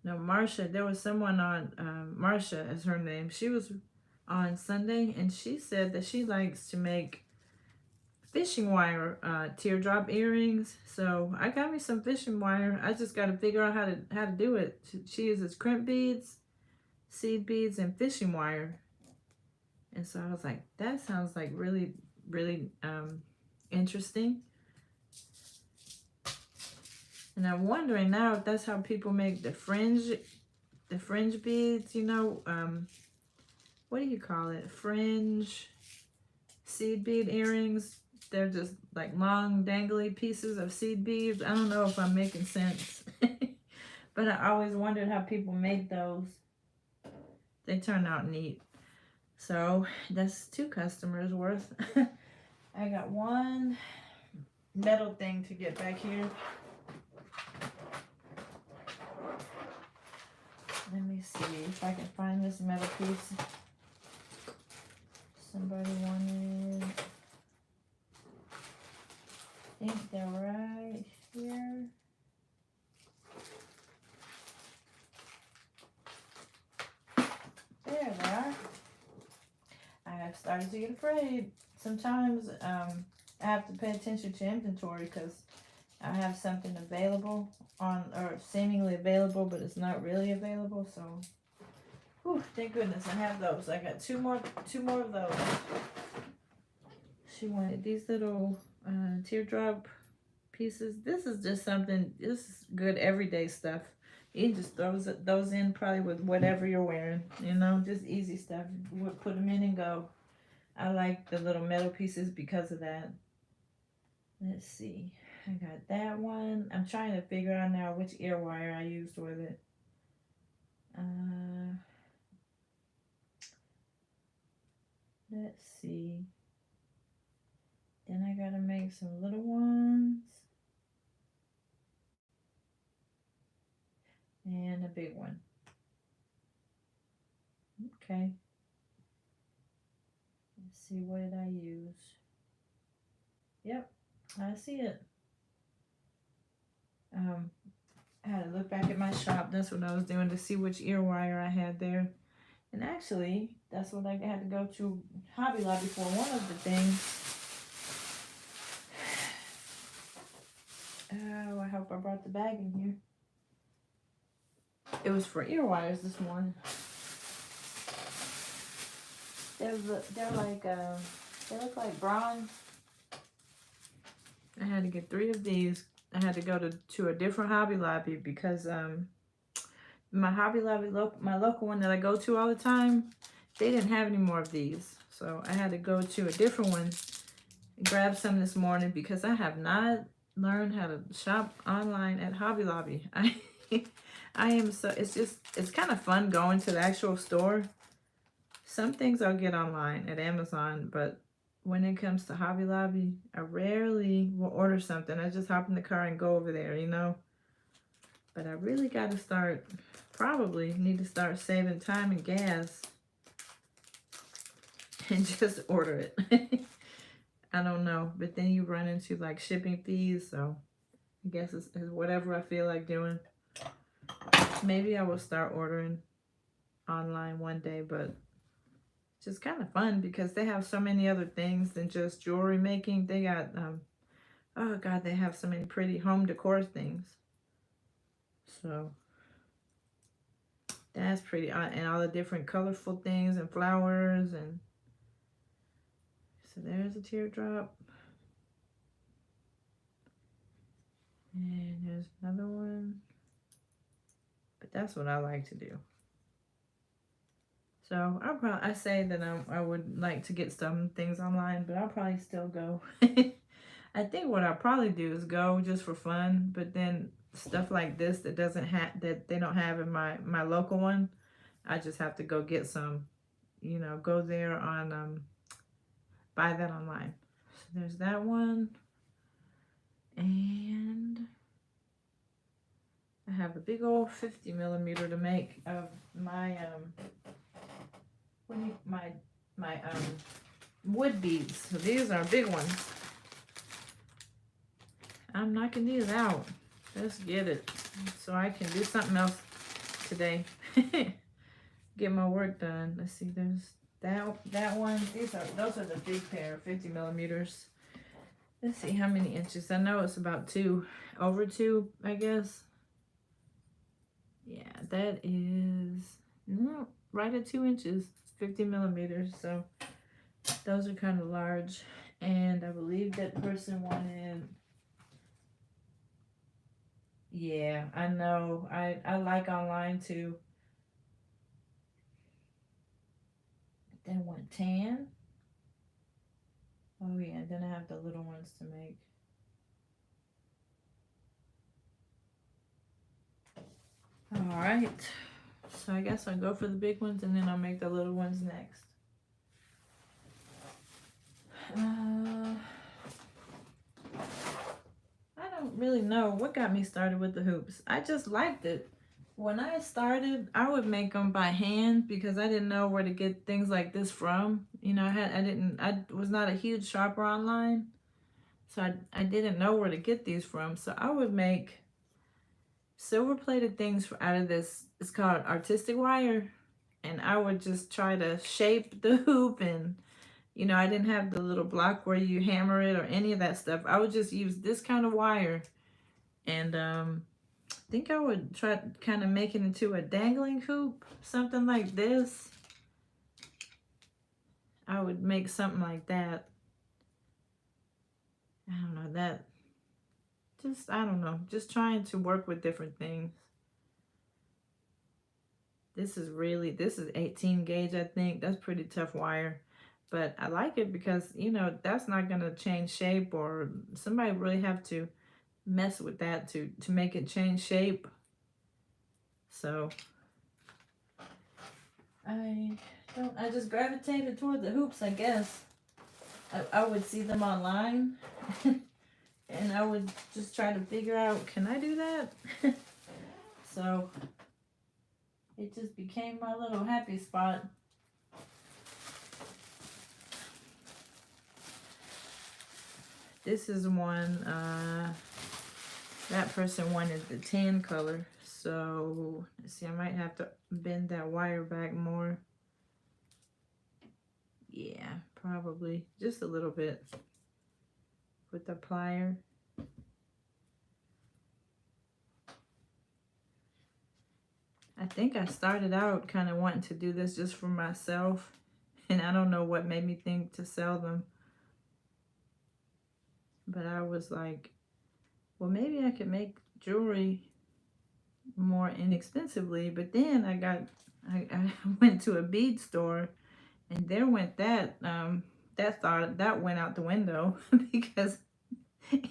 Speaker 1: No, Marsha, there was someone on, Marsha is her name. She was on Sunday and she said that she likes to make fishing wire teardrop earrings. So I got me some fishing wire. I just got to figure out how to do it. She uses crimp beads, seed beads, and fishing wire. And so I was like, that sounds like really, really interesting. And I'm wondering now if that's how people make the fringe beads, you know, what do you call it? Fringe seed bead earrings. They're just like long dangly pieces of seed beads. I don't know if I'm making sense. But I always wondered how people make those. They turn out neat. So that's 2 customers worth. I got one metal thing to get back here. Let me see if I can find this metal piece. Somebody wanted, I think they're right here. There they are. I have started to get afraid. Sometimes I have to pay attention to inventory because I have something available or seemingly available, but it's not really available. So, whew, thank goodness I have those. I got two more of those. She wanted these little teardrop pieces. This is just something. This is good everyday stuff. You just throw those in probably with whatever you're wearing. You know, just easy stuff. Put them in and go. I like the little metal pieces because of that. Let's see. I got that one. I'm trying to figure out now which ear wire I used with it. Let's see. Then I gotta make some little ones. And a big one. Okay. Let's see, what did I use? Yep, I see it. I had to look back at my shop. That's what I was doing to see which ear wire I had there. And actually, that's what I had to go to Hobby Lobby for. One of the things. Oh, I hope I brought the bag in here. It was for ear wires this morning. They're like they look like bronze. I had to get 3 of these. I had to go to a different Hobby Lobby because my Hobby Lobby my local one that I go to all the time, they didn't have any more of these. So I had to go to a different one and grab some this morning because I have not learned how to shop online at Hobby Lobby. I am so it's kind of fun going to the actual store. Some things I'll get online at Amazon, but when it comes to Hobby Lobby, I rarely will order something. I just hop in the car and go over there, you know. But I really got to probably need to start saving time and gas and just order it. I don't know, but then you run into like shipping fees, so I guess it's whatever I feel like doing. Maybe I will start ordering online one day, but it's just kind of fun because they have so many other things than just jewelry making. They got, oh God, they have so many pretty home decor things. So that's pretty, and all the different colorful things and flowers. And so there's a teardrop. And there's another one. But that's what I like to do. So I say that I would like to get some things online, but I'll probably still go. I think what I'll probably do is go just for fun, but then stuff like this that doesn't have that they don't have in my local one, I just have to go get some. You know, go there on buy that online. So there's that one, and I have a big old 50 millimeter to make of my my wood beads. So these are big ones. I'm knocking these out. Let's get it so I can do something else today. Get my work done. Let's see. There's that one. Those are the big pair, 50 millimeters. Let's see how many inches. I know it's about 2, over 2, I guess. Yeah, that is no right at 2 inches, 50 millimeters. So those are kind of large, and I believe that person wanted. Yeah, I know. I like online too. Then one tan. Oh yeah, then I have the little ones to make. All right. So I guess I'll go for the big ones and then I'll make the little ones next. I don't really know what got me started with the hoops. I just liked it. When I started, I would make them by hand because I didn't know where to get things like this from. You know, I was not a huge shopper online, so I didn't know where to get these from. So I would make silver plated things out of this. It's called artistic wire, and I would just try to shape the hoop, and you know, I didn't have the little block where you hammer it or any of that stuff. I would just use this kind of wire, and I think I would try to kind of make it into a dangling hoop, something like this. I would make something like that. I don't know, that just, I don't know, just trying to work with different things. This is 18 gauge, I think. That's pretty tough wire. But I like it because, you know, that's not going to change shape, or somebody really have to mess with that to make it change shape. So I just gravitated toward the hoops, I guess. I would see them online and I would just try to figure out, can I do that? So it just became my little happy spot. This is one, that person wanted the tan color. So let's see, I might have to bend that wire back more. Yeah, probably just a little bit with the plier. I think I started out kind of wanting to do this just for myself, and I don't know what made me think to sell them. But I was like, well, maybe I could make jewelry more inexpensively. But then I went to a bead store, and there went that went out the window because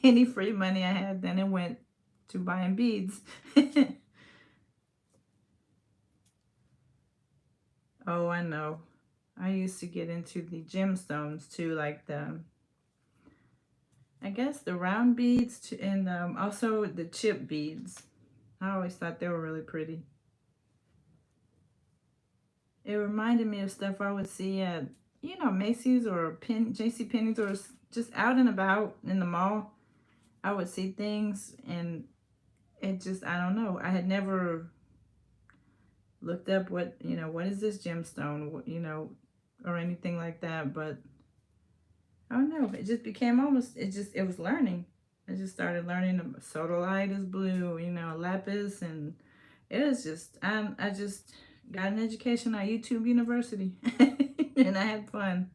Speaker 1: any free money I had, then it went to buying beads. Oh, I know. I used to get into the gemstones too, like I guess the round beads and also the chip beads. I always thought they were really pretty. It reminded me of stuff I would see at, you know, Macy's or J.C. Penney's, or just out and about in the mall. I would see things, and it just, I don't know. I had never looked up what, you know, what is this gemstone, you know, or anything like that. But I don't know. It just became almost, it was learning. I just started learning sodalite is blue, you know, lapis, and it was just, I just got an education at YouTube University, and I had fun.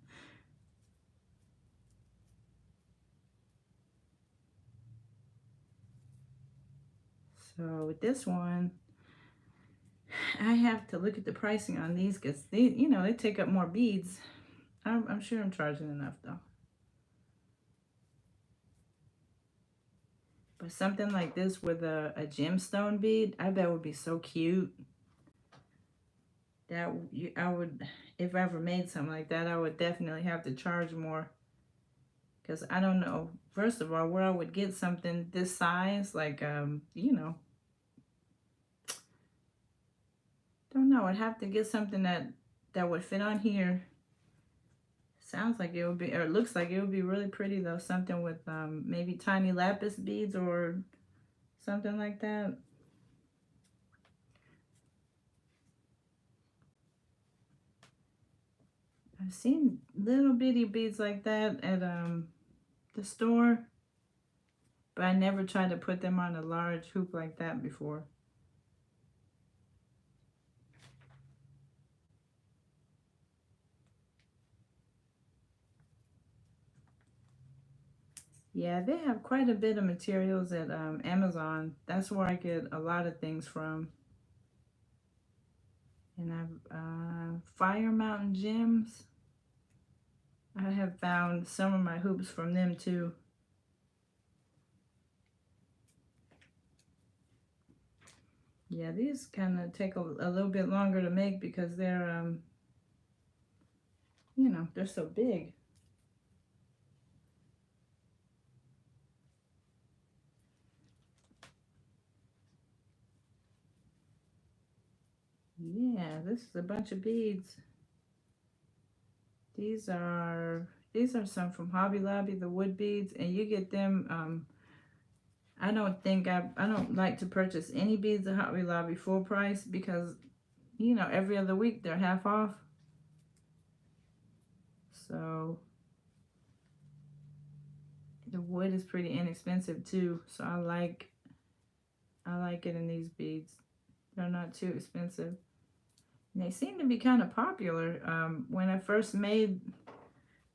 Speaker 1: So with this one, I have to look at the pricing on these because they, you know, they take up more beads. I'm sure I'm charging enough though. But something like this with a gemstone bead, I bet would be so cute. That I would, if I ever made something like that, I would definitely have to charge more. Because I don't know, first of all, where I would get something this size, like, you know, don't know. I'd have to get something that would fit on here. Sounds like it would be, or it looks like it would be really pretty though. Something with maybe tiny lapis beads or something like that. I've seen little bitty beads like that at the store, but I never tried to put them on a large hoop like that before. Yeah, they have quite a bit of materials at Amazon. That's where I get a lot of things from. And I've Fire Mountain Gems. I have found some of my hoops from them too. Yeah, these kind of take a little bit longer to make because they're you know, they're so big. Yeah, this is a bunch of beads. These are some from Hobby Lobby, the wood beads, and you get them. I don't like to purchase any beads at Hobby Lobby full price because you know every other week they're half off. So the wood is pretty inexpensive too. So I like getting these beads. They're not too expensive. And they seem to be kind of popular. When I first made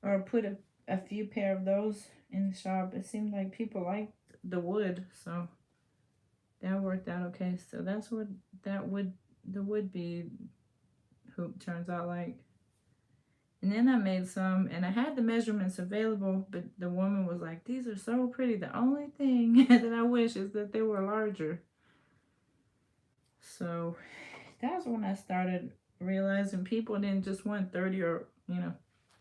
Speaker 1: or put a few pair of those in the shop, it seemed like people liked the wood, so that worked out okay. So that's what the wood bead hoop turns out like. And then I made some, and I had the measurements available, but the woman was like, "These are so pretty. The only thing that I wish is that they were larger." So that's when I started realizing people didn't just want 30 or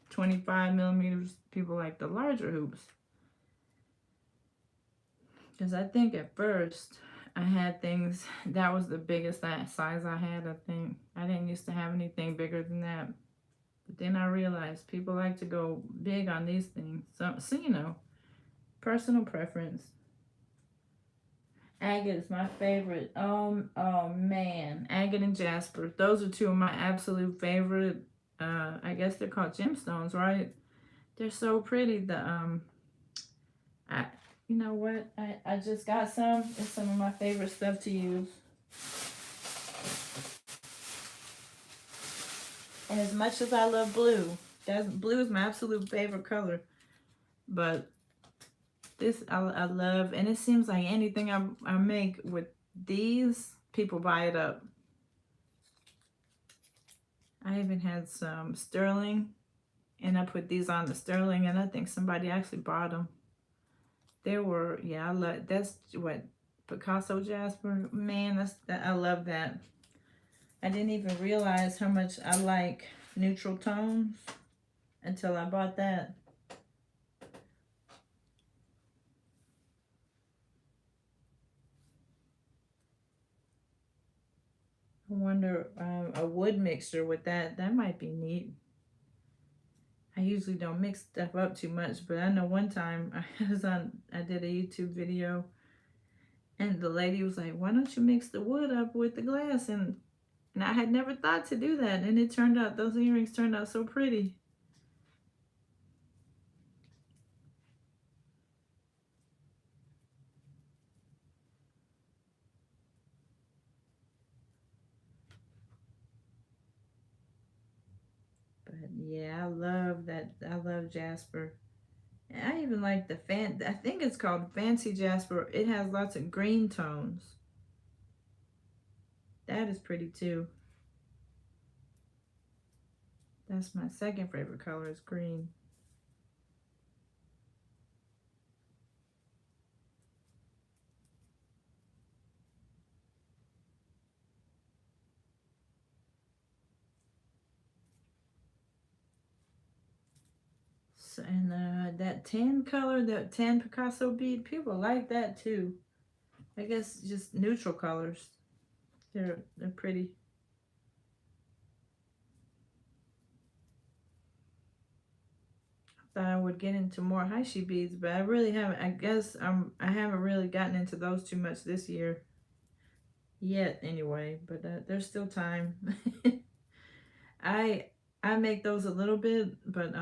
Speaker 1: 25 millimeters. People like the larger hoops. Because I think at first I had things that was the biggest size I had. I think I didn't used to have anything bigger than that. But then I realized people like to go big on these things. So personal preference. Agate is my favorite. Oh man, agate and jasper. Those are two of my absolute favorite. I guess they're called gemstones, right? They're so pretty. I, you know what? I just got some. It's some of my favorite stuff to use. And as much as I love blue, blue is my absolute favorite color. But this I love, and it seems like anything I make with these, people buy it up. I even had some sterling, and I put these on the sterling, and I think somebody actually bought them. They were, yeah, I love, that's what, Picasso Jasper, man, I love that. I didn't even realize how much I like neutral tones until I bought that. I wonder, a wood mixture with that might be neat. I usually don't mix stuff up too much, but I know one time I did a YouTube video, and the lady was like, "Why don't you mix the wood up with the glass?" And I had never thought to do that, and it turned out those earrings turned out so pretty. But yeah, I love that. I love Jasper. And I even like I think it's called Fancy Jasper. It has lots of green tones. That is pretty too. That's my second favorite color is green. So, and that tan color, that tan Picasso bead, people like that too. I guess just neutral colors. They're pretty. Thought I would get into more Heishi beads, but I really haven't. I guess I haven't really gotten into those too much this year yet, anyway. But there's still time. I I make those a little bit, but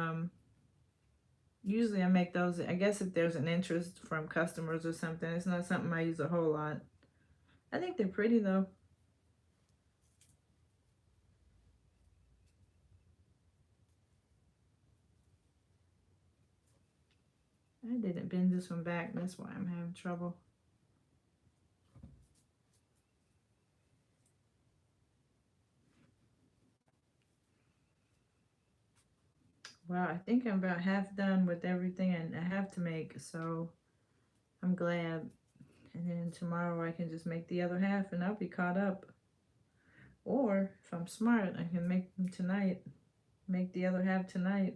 Speaker 1: usually I make those. I guess if there's an interest from customers or something, it's not something I use a whole lot. I think they're pretty though. I didn't bend this one back. That's why I'm having trouble. Well, I think I'm about half done with everything I have to make, so I'm glad. And then tomorrow I can just make the other half and I'll be caught up. Or if I'm smart, I can make them tonight. Make the other half tonight.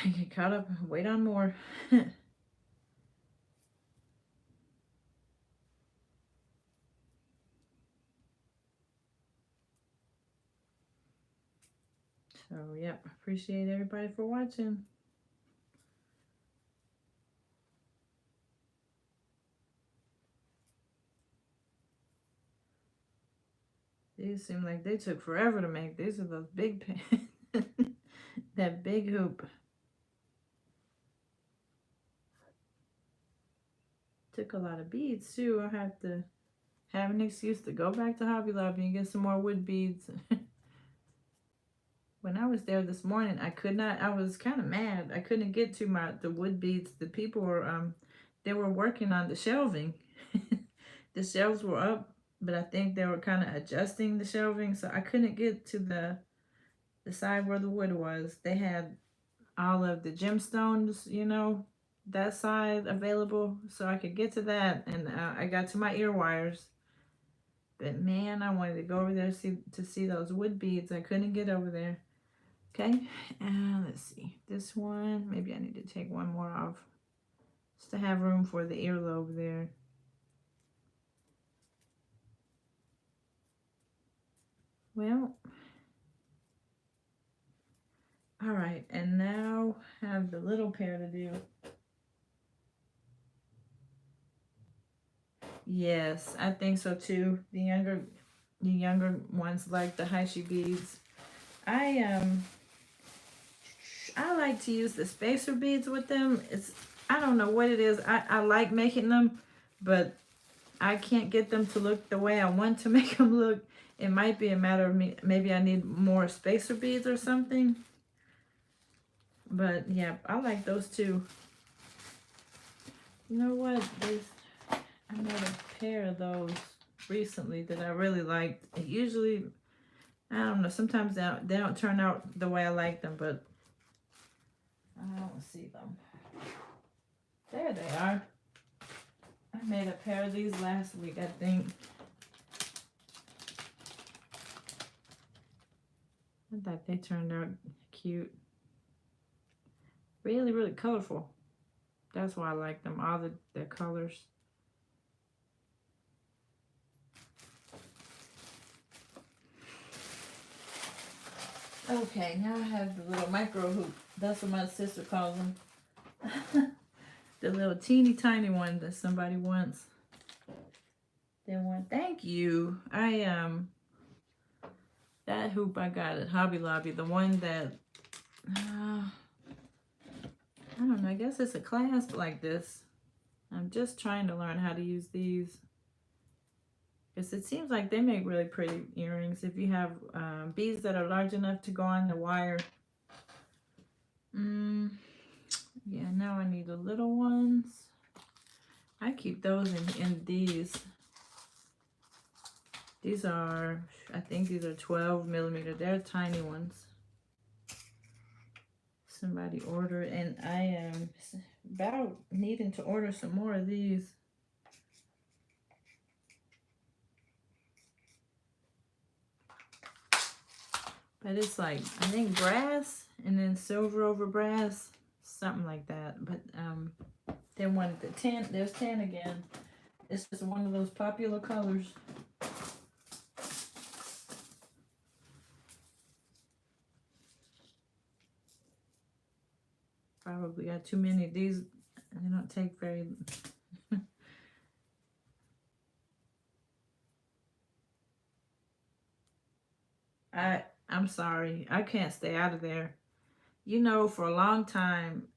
Speaker 1: I get caught up and wait on more. So, yep, appreciate everybody for watching. These seem like they took forever to make. These are those big that big hoop. Took a lot of beads too. I have to have an excuse to go back to Hobby Lobby and get some more wood beads. When I was there this morning, I could not. I was kind of mad. I couldn't get to the wood beads. The people were they were working on the shelving. The shelves were up, but I think they were kind of adjusting the shelving, so I couldn't get to the side where the wood was. They had all of the gemstones, you know, that side available, so I could get to that, and I got to my ear wires. But man, I wanted to go over there to see those wood beads. I couldn't get over there. Okay, and let's see. This one, maybe I need to take one more off just to have room for the earlobe there. Well, all right, and now have the little pair to do. Yes, I think so too. The younger ones like the Heishi beads. I like to use the spacer beads with them. I don't know what it is. I like making them, but I can't get them to look the way I want to make them look. It might be a matter of me. Maybe I need more spacer beads or something. But yeah, I like those too. You know what? I made a pair of those recently that I really liked. Usually, I don't know. Sometimes they don't turn out the way I like them, but I don't see them. There they are. I made a pair of these last week, I think. I thought they turned out cute. Really, really colorful. That's why I like them. All the colors. Okay, now I have the little micro hoop. That's what my sister calls them. The little teeny tiny one that somebody wants. They want. Thank you. That hoop I got at Hobby Lobby. The one that I don't know. I guess it's a clasp like this. I'm just trying to learn how to use these. Because it seems like they make really pretty earrings if you have beads that are large enough to go on the wire. Yeah, now I need the little ones. I keep those in these. These are, I think these are 12 millimeter. They're tiny ones. Somebody ordered, and I am about needing to order some more of these. But it's like, I think brass and then silver over brass, something like that. But they wanted the tan. There's tan again. It's just one of those popular colors. Probably got too many of these. They don't take very. I'm sorry. I can't stay out of there. You know, for a long time,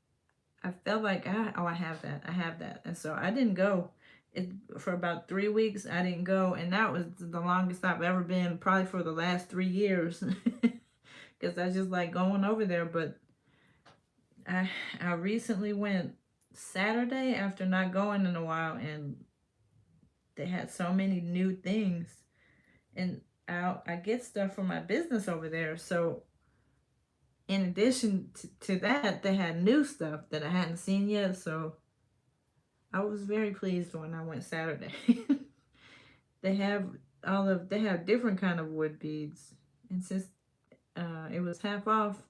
Speaker 1: I felt like I have that. I have that. And so I didn't go. For about 3 weeks. I didn't go, and that was the longest I've ever been, probably for the last 3 years, because I just like going over there. But I recently went Saturday after not going in a while, and they had so many new things, and I get stuff for my business over there. So in addition to that, they had new stuff that I hadn't seen yet. So I was very pleased when I went Saturday. They have they have different kind of wood beads, and since it was half off,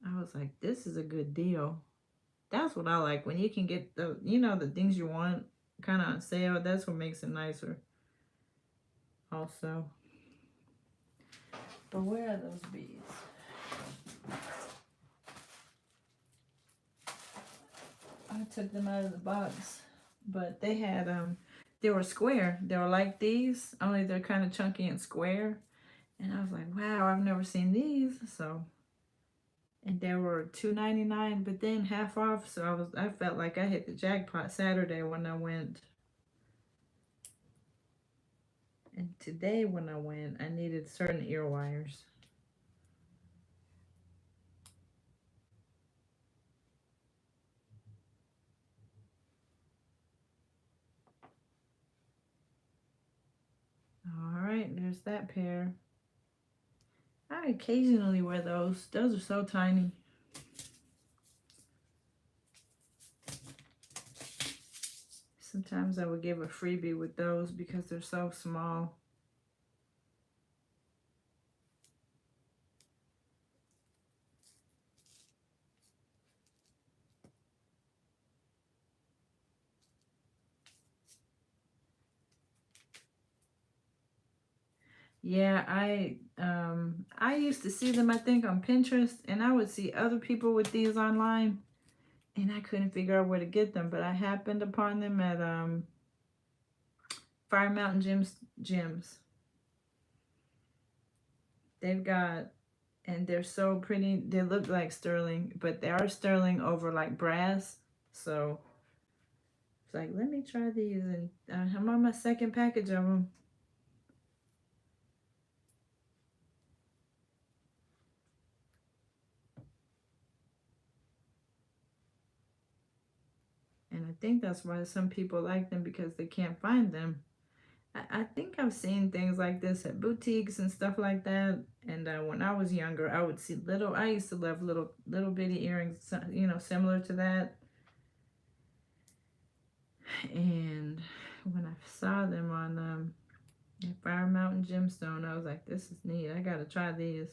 Speaker 1: I was like, this is a good deal. That's what I like, when you can get the things you want kind of on sale. That's what makes it nicer also. But where are those beads? I took them out of the box, but they had they were square. They were like these, only they're kind of chunky and square. And I was like, wow, I've never seen these. So, and they were $2.99, but then half off. So I felt like I hit the jackpot Saturday when I went. And today when I went, I needed certain ear wires. All right, there's that pair. I occasionally wear those. Those are so tiny. Sometimes I would give a freebie with those because they're so small. Yeah, I used to see them, I think, on Pinterest, and I would see other people with these online, and I couldn't figure out where to get them, but I happened upon them at Fire Mountain Gyms. They've got, and they're so pretty. They look like sterling, but they are sterling over like brass. So it's like, let me try these, and I'm on my second package of them. And I think that's why some people like them, because they can't find them. I think I've seen things like this at boutiques and stuff like that. And when I was younger, I would see I used to love little bitty earrings, similar to that. And when I saw them on Fire Mountain Gemstone, I was like, this is neat. I got to try these.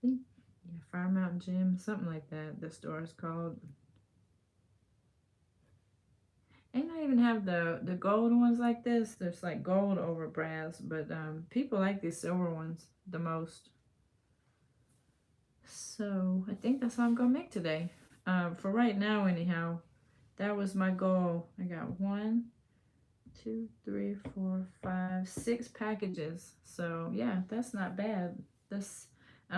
Speaker 1: Yeah, Fire Mountain Gem, something like that. The store is called. And I even have the gold ones like this. There's like gold over brass, but people like these silver ones the most. So I think that's all I'm gonna make today. For right now, anyhow, that was my goal. I got 1, 2, 3, 4, 5, 6 packages. So yeah, that's not bad. That's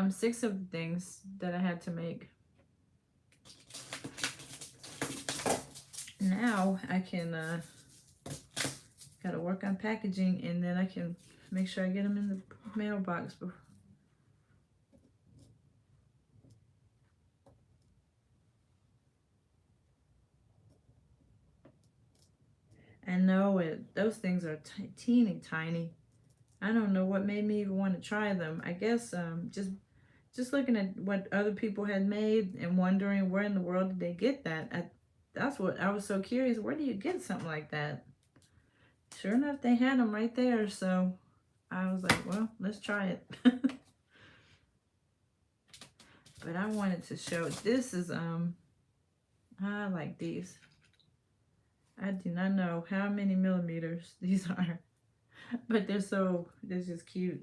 Speaker 1: 6 of the things that I had to make. Now I can gotta work on packaging, and then I can make sure I get them in the mailbox before. I know it. Those things are teeny tiny. I don't know what made me even want to try them. I guess just looking at what other people had made and wondering where in the world did they get that. That's what I was so curious. Where do you get something like that? Sure enough, they had them right there. So I was like, well, let's try it. But I wanted to show, this is, I like these. I do not know how many millimeters these are, but they're just cute.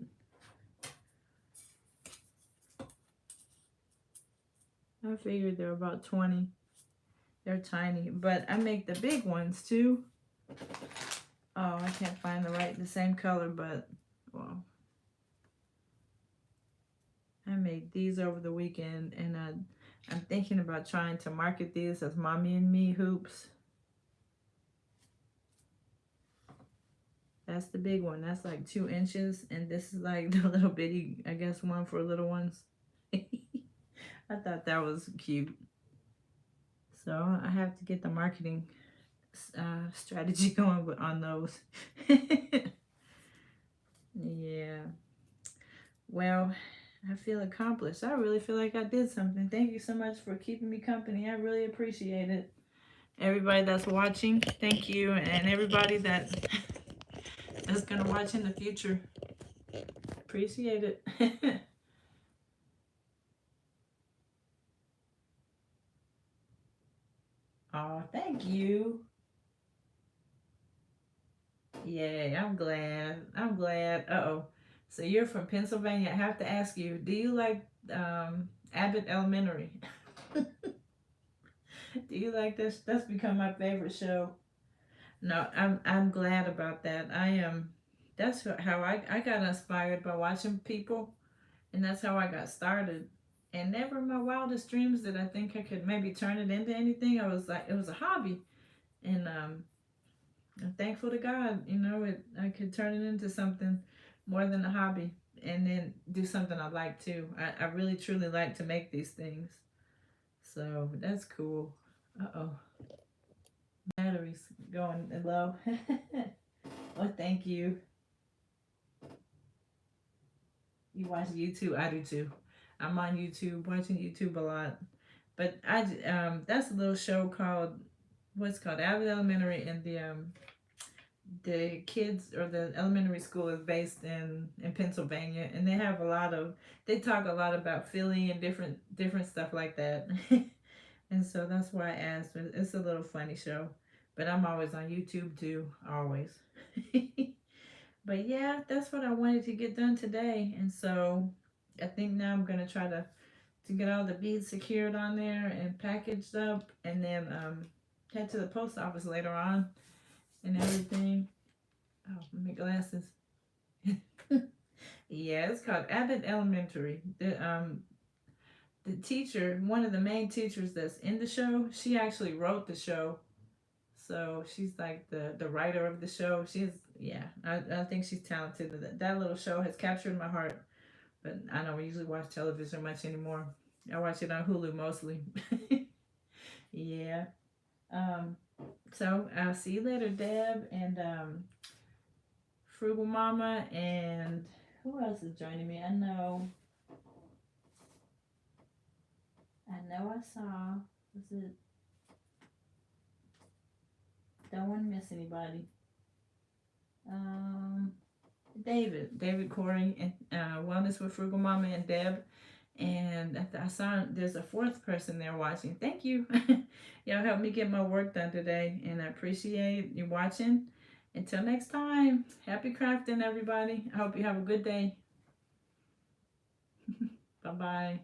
Speaker 1: I figured they're about 20. They're tiny, but I make the big ones too. Oh, I can't find the same color, but, well, I made these over the weekend, and I'm thinking about trying to market these as Mommy and Me hoops. That's the big one. That's like 2 inches, and this is like the little bitty, I guess, one for little ones. I thought that was cute. So I have to get the marketing strategy going on those. Yeah. Well, I feel accomplished. I really feel like I did something. Thank you so much for keeping me company. I really appreciate it. Everybody that's watching, thank you. And everybody that's going to watch in the future, appreciate it. Oh, thank you. Yay, I'm glad. I'm glad. Uh-oh. So you're from Pennsylvania. I have to ask you, do you like Abbott Elementary? Do you like this? That's become my favorite show. No, I'm glad about that. I am. That's how I got inspired by watching people, and that's how I got started. And never in my wildest dreams did I think I could maybe turn it into anything. I was like, it was a hobby, and I'm thankful to God. I could turn it into something more than a hobby, and then do something I like too. I really truly like to make these things, so that's cool. Uh oh, battery's going low. Well, thank you. You watch YouTube? I do too. I'm on YouTube, watching YouTube a lot. But that's a little show called, what's called Abbott Elementary, and the kids, or the elementary school, is based in Pennsylvania, and they talk a lot about Philly and different stuff like that. And so that's why I asked. It's a little funny show, but I'm always on YouTube too, always. But yeah, that's what I wanted to get done today. And so I think now I'm gonna try to get all the beads secured on there and packaged up, and then head to the post office later on and everything. Oh, my glasses. Yeah, it's called Abbott Elementary. The teacher, one of the main teachers that's in the show, she actually wrote the show. So she's like the writer of the show. I think she's talented. That little show has captured my heart. But I don't usually watch television much anymore. I watch it on Hulu mostly. Yeah. Um, so I'll see you later, Deb, and Frugal Mama, and who else is joining me? I saw. Was it? Don't want to miss anybody. Um, David Corey, and Wellness with Frugal Mama, and Deb. And I saw there's a fourth person there watching. Thank you. Y'all helped me get my work done today, and I appreciate you watching. Until next time, happy crafting, everybody. I hope you have a good day. Bye bye.